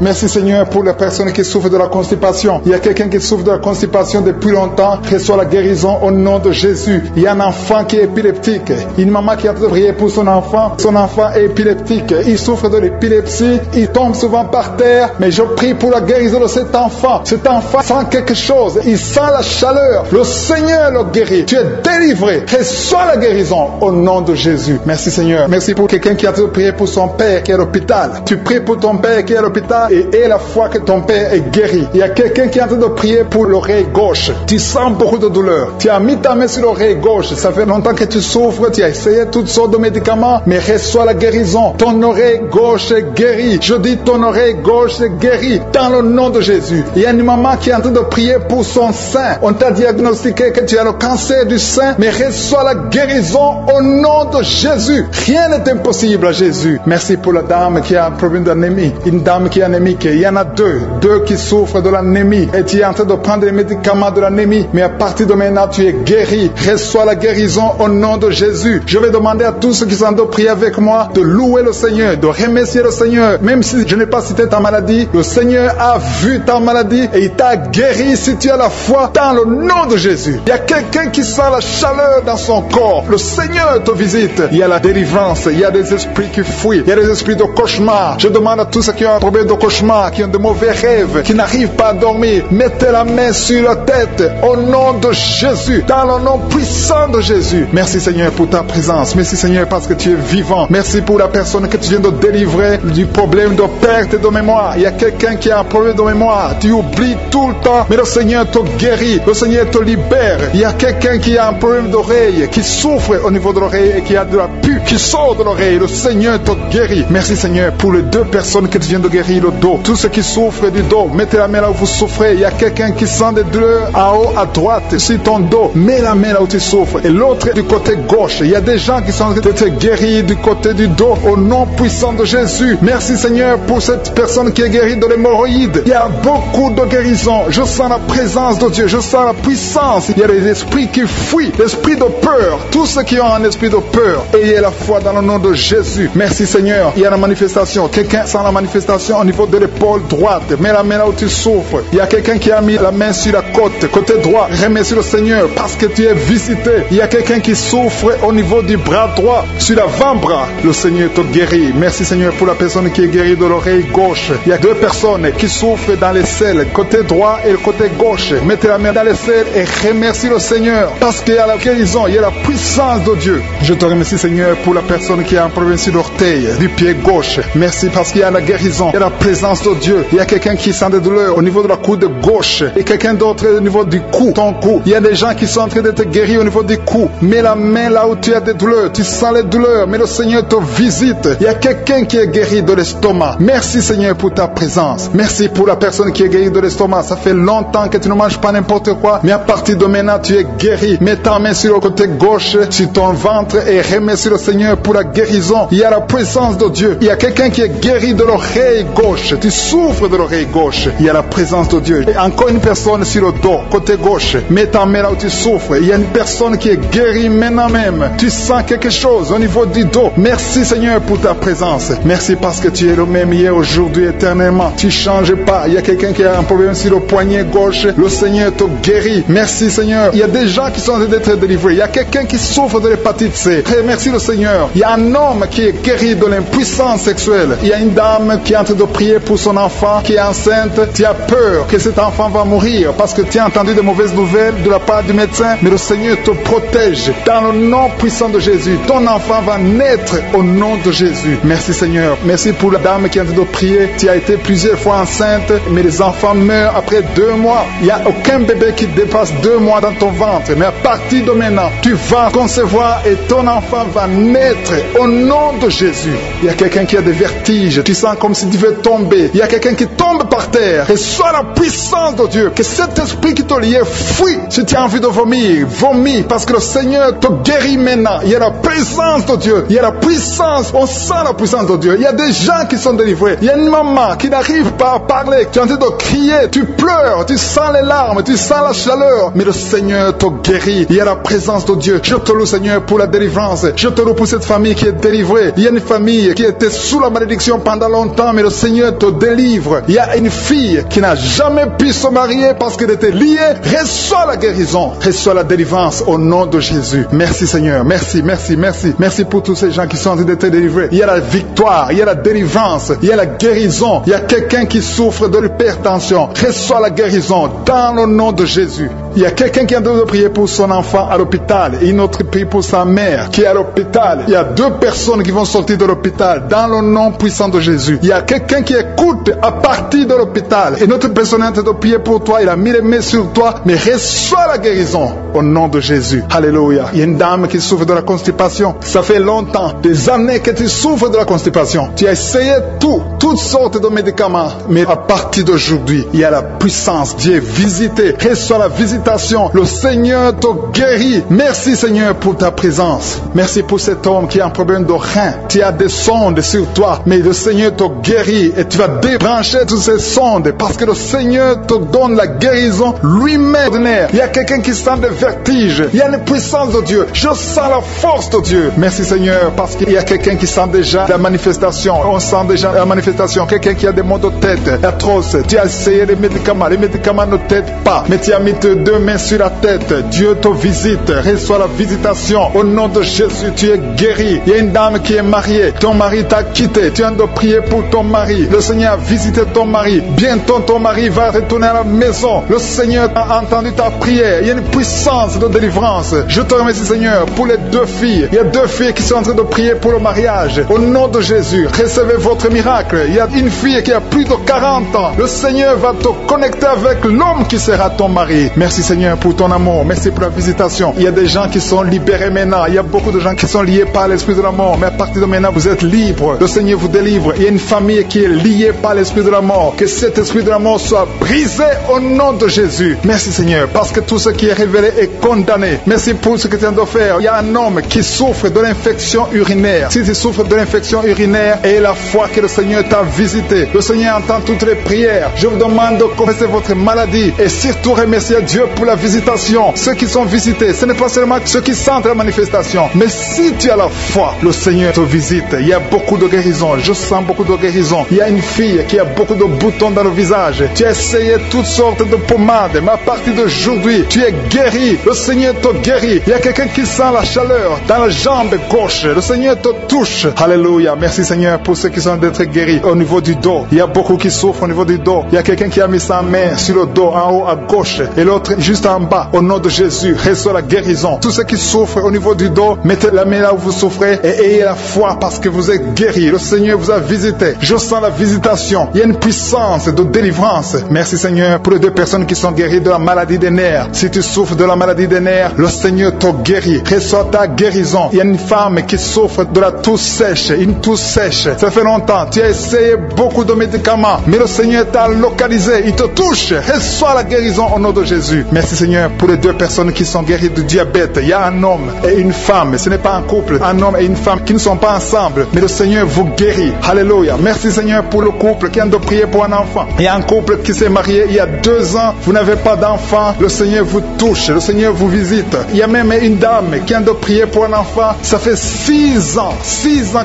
Merci Seigneur pour les personnes qui souffrent de la constipation. Il y a quelqu'un qui souffre de la constipation depuis longtemps. Reçois la guérison au nom de Jésus. Il y a un enfant qui est épileptique. Une maman qui a prié pour son enfant. Son enfant est épileptique. Il souffre de l'épilepsie. Il tombe souvent par terre. Mais je prie pour la guérison de cet enfant. Cet enfant sent quelque chose. Il sent la chaleur. Le Seigneur le guérit. Tu es délivré. Reçois la guérison au nom de Jésus. Merci Seigneur. Merci pour quelqu'un qui a prié pour son père qui est à l'hôpital. Tu pries pour ton père qui est à l'hôpital et aie la foi que ton père est guéri. Il y a quelqu'un qui est en train de prier pour l'oreille gauche. Tu sens beaucoup de douleur. Tu as mis ta main sur l'oreille gauche. Ça fait longtemps que tu souffres. Tu as essayé toutes sortes de médicaments, mais reçois la guérison. Ton oreille gauche est guérie. Je dis ton oreille gauche est guérie dans le nom de Jésus. Il y a une maman qui est en train de prier pour son sein. On t'a diagnostiqué que tu as le cancer du sein, mais reçois la guérison au nom de Jésus. Rien n'est impossible à Jésus. Merci pour la dame qui a un problème d'anémie. Une dame qui est anémique. Il y en a deux qui souffrent de l'anémie. Et tu es en train de prendre les médicaments de l'anémie. Mais à partir de maintenant, tu es guéri. Reçois la guérison au nom de Jésus. Je vais demander à tous ceux qui sont en train de prier avec moi de louer le Seigneur, de remercier le Seigneur. Même si je n'ai pas cité ta maladie, le Seigneur a vu ta maladie et il t'a guéri si tu as la foi dans le nom de Jésus. Il y a quelqu'un qui sent la chaleur dans son corps. Le Seigneur te visite. Il y a la délivrance. Il y a des esprits qui fuient. Il y a des esprits de cauchemar. Je demande à tous ceux qui ont un problème de cauchemar, qui ont de mauvais rêves, qui n'arrivent pas à dormir, mettez la main sur la tête au nom de Jésus, dans le nom puissant de Jésus. Merci Seigneur pour ta présence. Merci Seigneur parce que tu es vivant. Merci pour la personne que tu viens de délivrer du problème de perte de mémoire. Il y a quelqu'un qui a un problème de mémoire. Tu oublies tout le temps, mais le Seigneur te guérit. Le Seigneur te libère. Il y a quelqu'un qui a un problème d'oreille, qui souffre au niveau de l'oreille et qui a de la pus qui sort de l'oreille. Le Seigneur te guérit. Merci Seigneur pour les 2 personnes que tu viens de guérir le dos. Tous ceux qui souffrent du dos, mettez la main là où vous souffrez. Il y a quelqu'un qui sent des douleurs en haut à droite sur ton dos. Mets la main là où tu souffres. Et l'autre du côté gauche. Il y a des gens qui sont en train de te guérir du côté du dos au nom puissant de Jésus. Merci Seigneur pour cette personne qui est guérie de l'hémorroïde. Il y a beaucoup de guérisons. Je sens la présence de Dieu. Je sens la puissance. Il y a des esprits qui fuient. L'esprit de peur. Tous ceux qui ont un esprit de peur, ayez la foi dans le nom de Jésus. Merci Seigneur. Il y a la manifestation. Quelqu'un sent la manifestation au niveau de l'épaule droite. Mets la main là où tu souffres. Il y a quelqu'un qui a mis la main sur la côte, côté droit. Remercie le Seigneur parce que tu es visité. Il y a quelqu'un qui souffre au niveau du bras droit, sur l'avant-bras. Le Seigneur te guérit. Merci Seigneur pour la personne qui est guérie de l'oreille gauche. Il y a 2 personnes qui souffrent dans les selles, côté droit et le côté gauche. Mettez la main dans les selles et remercie le Seigneur parce qu'il y a la guérison, il y a la puissance de Dieu. Je te remercie Seigneur pour la personne qui a un problème sur l'orteil du pied gauche. Merci parce qu'il y a la guérison, il y a la présence de Dieu. Il y a quelqu'un qui sent des douleurs au niveau de la coude gauche. gauche. Et quelqu'un d'autre au niveau du cou, ton cou. Il y a des gens qui sont en train d'être guéris au niveau du cou. Mets la main là où tu as des douleurs. Tu sens les douleurs, mais le Seigneur te visite. Il y a quelqu'un qui est guéri de l'estomac. Merci Seigneur pour ta présence. Merci pour la personne qui est guérie de l'estomac. Ça fait longtemps que tu ne manges pas n'importe quoi, mais à partir de maintenant tu es guéri. Mets ta main sur le côté gauche, sur ton ventre, et remercie le Seigneur pour la guérison. Il y a la présence de Dieu. Il y a quelqu'un qui est guéri de l'oreille gauche. Tu souffres de l'oreille gauche. Il y a la présence de Dieu. Et encore une personne sur le dos, côté gauche. Mets ta main là où tu souffres. Il y a une personne qui est guérie maintenant même. Tu sens quelque chose au niveau du dos. Merci Seigneur pour ta présence. Merci parce que tu es le même hier, aujourd'hui, éternellement. Tu ne changes pas. Il y a quelqu'un qui a un problème sur le poignet gauche. Le Seigneur te guérit. Merci Seigneur. Il y a des gens qui sont en train d'être délivrés. Il y a quelqu'un qui souffre de l'hépatite C. Merci le Seigneur. Il y a un homme qui est guéri de l'impuissance sexuelle. Il y a une dame qui est en train de prier pour son enfant qui est enceinte. Tu as peur que cet enfant va mourir parce que tu as entendu de mauvaises nouvelles de la part du médecin. Mais le Seigneur te protège. Dans le nom puissant de Jésus, ton enfant va naître au nom de Jésus. Merci Seigneur. Merci pour la dame qui est en train de prier. Tu as été plusieurs fois enceinte, mais les enfants meurent après 2 mois. Il n'y a aucun bébé qui dépasse 2 mois dans ton ventre. Mais à partir de maintenant, tu vas concevoir et ton enfant va naître au nom de Jésus. Il y a quelqu'un qui a des vertiges. Tu sens comme si tu veux tomber. Il y a quelqu'un qui tombe par terre. Reçois la puissance de Dieu. Que cet esprit qui te liait fuit. Si tu as envie de vomir, vomis. Parce que le Seigneur te guérit maintenant. Il y a la présence de Dieu. Il y a la puissance. On sent la puissance de Dieu. Il y a des gens qui sont délivrés. Il y a une maman qui n'arrive pas à parler. Tu es en train de crier. Tu pleures. Tu sens les larmes. Tu sens la chaleur. Mais le Seigneur te guérit. Il y a la présence de Dieu. Je te loue Seigneur pour la délivrance. Je te loue pour cette famille qui est délivrée. Il y a une famille qui était sous la malédiction pendant longtemps, mais le Seigneur te délivre. Il y a une fille qui n'a jamais pu se marier parce qu'elle était liée. Reçois la guérison. Reçois la délivrance au nom de Jésus. Merci Seigneur. Merci, merci, merci. Merci pour tous ces gens qui sont en train d'être délivrés. Il y a la victoire. Il y a la délivrance. Il y a la guérison. Il y a quelqu'un qui souffre de l'hypertension. Reçois la guérison dans le nom de Jésus. Il y a quelqu'un qui est en train de prier pour son enfant à l'hôpital et une autre prie pour sa mère qui est à l'hôpital. Il y a 2 personnes qui vont sortir de l'hôpital dans le nom puissant de Jésus. Il y a quelqu'un qui écoute à partir de l'hôpital et notre personne est en train de prier pour toi. Il a mis les mains sur toi, mais reçois la guérison au nom de Jésus. Alléluia. Il y a une dame qui souffre de la constipation. Ça fait longtemps, des années que tu souffres de la constipation. Tu as essayé toutes sortes de médicaments, mais à partir d'aujourd'hui, il y a la puissance. Dieu est visité. Reçois la visitation. Le Seigneur te guérit. Merci Seigneur pour ta présence. Merci pour cet homme qui a un problème de rein. Tu as des sondes sur toi, mais le Seigneur te guérit et tu vas débrancher toutes ces sondes parce que le Seigneur te donne la guérison lui-même. Il y a quelqu'un qui sent des vertiges. Il y a une puissance de Dieu. Je sens la force de Dieu. Merci Seigneur parce qu'il y a quelqu'un qui sent déjà la manifestation. On sent déjà la manifestation. Quelqu'un qui a des maux de tête atroces. Tu as essayé les médicaments. Les médicaments ne t'aident pas, mais tu as mis tes 2 mains sur la tête. Dieu te visite. Reçois la visitation. Au nom de Jésus, tu es guéri. Il y a une dame qui est mariée. Ton mari t'a quitté. Tu as de prier pour ton mari. Le Seigneur a visité ton mari. Bientôt, ton mari va retourner à la maison. Le Seigneur a entendu ta prière. Il y a une puissance de délivrance. Je te remercie, Seigneur, pour les 2 filles. Il y a 2 filles qui sont en train de prier pour le mariage. Au nom de Jésus, recevez votre miracle. Il y a une fille qui a plus de 40 ans. Le Seigneur va te connecter avec l'homme qui sera ton mari. Merci, Seigneur, pour ton amour. Merci pour la visitation. Il y a des gens qui sont libérés maintenant. Il y a beaucoup de gens qui sont liés par l'esprit de la mort. Mais à partir de maintenant, vous êtes libres. Le Seigneur vous délivre. Il y a une famille qui est liée par l'esprit de la mort. Que cet esprit de la mort soit brisé au nom de Jésus. Merci, Seigneur, parce que tout ce qui est révélé est condamné. Merci pour ce que tu viens de faire. Il y a un homme qui souffre de l'infection urinaire. Si tu souffres de l'infection urinaire, et la foi que le Seigneur t'a visité, le Seigneur entend toutes les prières. Je vous demande de confesser votre maladie et surtout remercier Dieu pour la visitation. Ceux qui sont visités, ce n'est pas seulement ceux qui sentent la manifestation, mais si tu as la foi, le Seigneur te visite. Il y a beaucoup de guérison. Je sens beaucoup de guérison. Il y a une fille qui a beaucoup de boutons dans le visage. Tu as essayé toutes sortes de pommades, mais à partir d'aujourd'hui, tu es guéri. Le Seigneur te guérit. Il y a quelqu'un qui sent la chaleur dans la jambe gauche. Le Seigneur te touche. Alléluia. Merci, Seigneur, pour ceux qui sont d'être guéris au niveau du dos. Il y a beaucoup qui souffrent au niveau du dos. Il y a quelqu'un qui a mis sa main sur le dos, en haut à gauche, et l'autre juste en bas. Au nom de Jésus, reçois la guérison. Tous ceux qui souffrent au niveau du dos, mettez la main là où vous souffrez et ayez la foi parce que vous êtes guéris. Le Seigneur vous a visité. Je sens la visitation. Il y a une puissance de délivrance. Merci, Seigneur. Seigneur, pour les 2 personnes qui sont guéries de la maladie des nerfs. Si tu souffres de la maladie des nerfs, le Seigneur te guérit. Reçois ta guérison. Il y a une femme qui souffre de la toux sèche, une toux sèche. Ça fait longtemps. Tu as essayé beaucoup de médicaments, mais le Seigneur t'a localisé. Il te touche. Reçois la guérison au nom de Jésus. Merci Seigneur pour les 2 personnes qui sont guéries du diabète. Il y a un homme et une femme. Ce n'est pas un couple. Un homme et une femme qui ne sont pas ensemble, mais le Seigneur vous guérit. Alléluia. Merci Seigneur pour le couple qui vient de prier pour un enfant. Il y a un couple qui s'est marié il y a 2 ans. Vous n'avez pas d'enfant. Le Seigneur vous touche. Le Seigneur vous visite. Il y a même une dame qui vient de prier pour un enfant. Ça fait 6 ans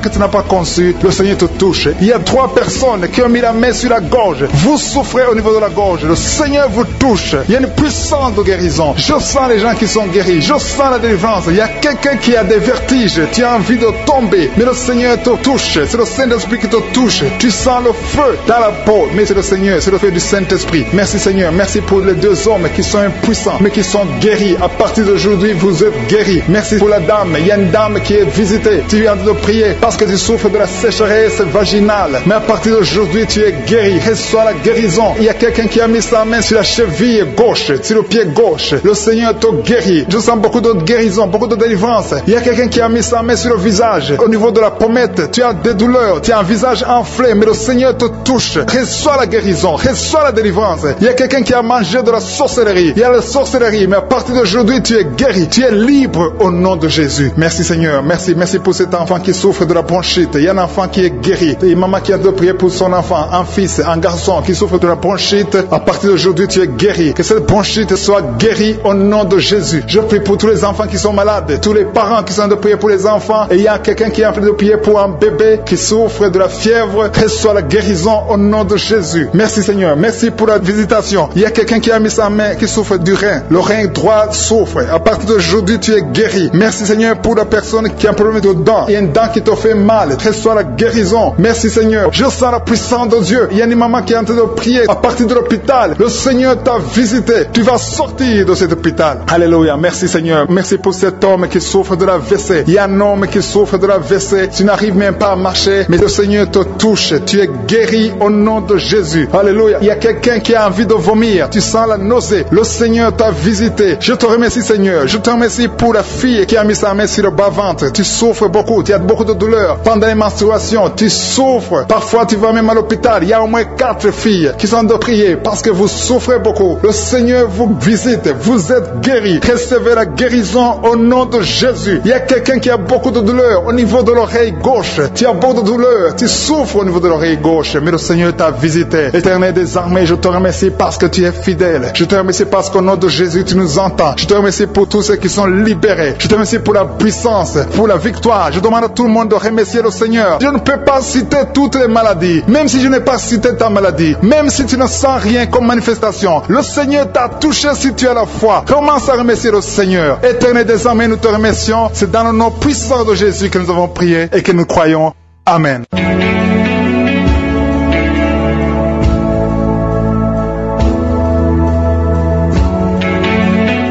que tu n'as pas conçu. Le Seigneur te touche. Il y a 3 personnes qui ont mis la main sur la gorge. Vous souffrez au niveau de la gorge. Le Seigneur vous touche. Il y a une puissance de guérison. Je sens les gens qui sont guéris. Je sens la délivrance. Il y a quelqu'un qui a des vertiges. Tu as envie de tomber. Mais le Seigneur te touche. C'est le Saint-Esprit qui te touche. Tu sens le feu dans la peau. Mais c'est le Seigneur. C'est le feu du Saint-Esprit. Merci Seigneur. Merci pour les 2 hommes qui sont impuissants, mais qui sont guéris. À partir d'aujourd'hui, vous êtes guéris. Merci pour la dame. Il y a une dame qui est visitée. Tu viens de prier parce que tu souffres de la sécheresse vaginale. Mais à partir d'aujourd'hui, tu es guéri. Reçois la guérison. Il y a quelqu'un qui a mis sa main sur la cheville gauche, sur le pied gauche. Le Seigneur te guérit. Je sens beaucoup de guérison, beaucoup de délivrance. Il y a quelqu'un qui a mis sa main sur le visage. Au niveau de la pommette, tu as des douleurs. Tu as un visage enflé, mais le Seigneur te touche. Reçois la guérison. Reçois la délivrance. Il y a quelqu'un qui a mangé de la sorcellerie. Il y a la sorcellerie, mais à partir d'aujourd'hui, tu es guéri. Tu es libre au nom de Jésus. Merci Seigneur. Merci pour cet enfant qui souffre de la bronchite. Il y a un enfant qui est guéri. Il y a une maman qui a de prier pour son enfant, un fils, un garçon qui souffre de la bronchite. À partir d'aujourd'hui, tu es guéri. Que cette bronchite soit guérie au nom de Jésus. Je prie pour tous les enfants qui sont malades, tous les parents qui sont de prier pour les enfants. Et il y a quelqu'un qui est en train de prier pour un bébé qui souffre de la fièvre. Reçois la guérison au nom de Jésus. Merci Seigneur. Merci pour la visitation. Il y a quelqu'un qui a mis sa main qui souffre du rein. Le rein droit souffre. À partir d'aujourd'hui, tu es guéri. Merci Seigneur pour la personne qui a un problème de dents. Il y a une dent qui te fait mal. Reçois la guérison. Merci Seigneur. Je sens la puissance de Dieu. Il y a une maman qui est en train de prier à partir de l'hôpital. Le Seigneur t'a visité. Tu vas sortir de cet hôpital. Alléluia. Merci Seigneur. Merci pour cet homme qui souffre de la WC. Il y a un homme qui souffre de la WC. Tu n'arrives même pas à marcher, mais le Seigneur te touche. Tu es guéri au nom de Jésus. Alléluia. Il y a quelqu'un qui a envie de vomir. Tu sens la nausée. Le Seigneur t'a visité. Je te remercie Seigneur. Je te remercie pour la fille qui a mis sa main sur le bas-ventre. Tu souffres beaucoup. Tu as beaucoup de douleurs. Pendant les menstruations, tu souffres. Parfois, tu vas même à l'hôpital. Il y a au moins 4 filles qui sont de prier parce que vous souffrez beaucoup. Le Seigneur vous visite. Vous êtes guéris. Recevez la guérison au nom de Jésus. Il y a quelqu'un qui a beaucoup de douleurs au niveau de l'oreille gauche. Tu as beaucoup de douleurs. Tu souffres au niveau de l'oreille gauche. Mais le Seigneur t'a visité. Éternel des armées, je te remercie parce que tu es fidèle. Je te remercie parce qu'au nom de Jésus, tu nous entends. Je te remercie pour tous ceux qui sont libérés. Je te remercie pour la puissance, pour la victoire. Je demande à tout le monde de remercier le Seigneur. Je ne peux pas citer toutes les maladies. Même si je n'ai pas cité ta maladie. Même si tu ne sens rien comme manifestation. Le Seigneur t'a touché si tu as la foi. Commence à remercier le Seigneur. Éternel des armées, nous te remercions. C'est dans le nom puissant de Jésus que nous avons prié et que nous croyons. Amen.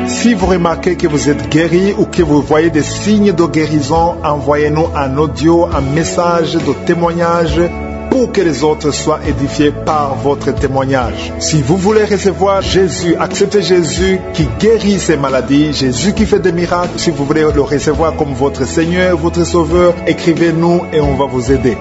Si vous remarquez que vous êtes guéri ou que vous voyez des signes de guérison, envoyez-nous un audio, un message de témoignage pour que les autres soient édifiés par votre témoignage. Si vous voulez recevoir Jésus, accepter Jésus qui guérit ces maladies, Jésus qui fait des miracles, si vous voulez le recevoir comme votre Seigneur, votre Sauveur, écrivez-nous et on va vous aider.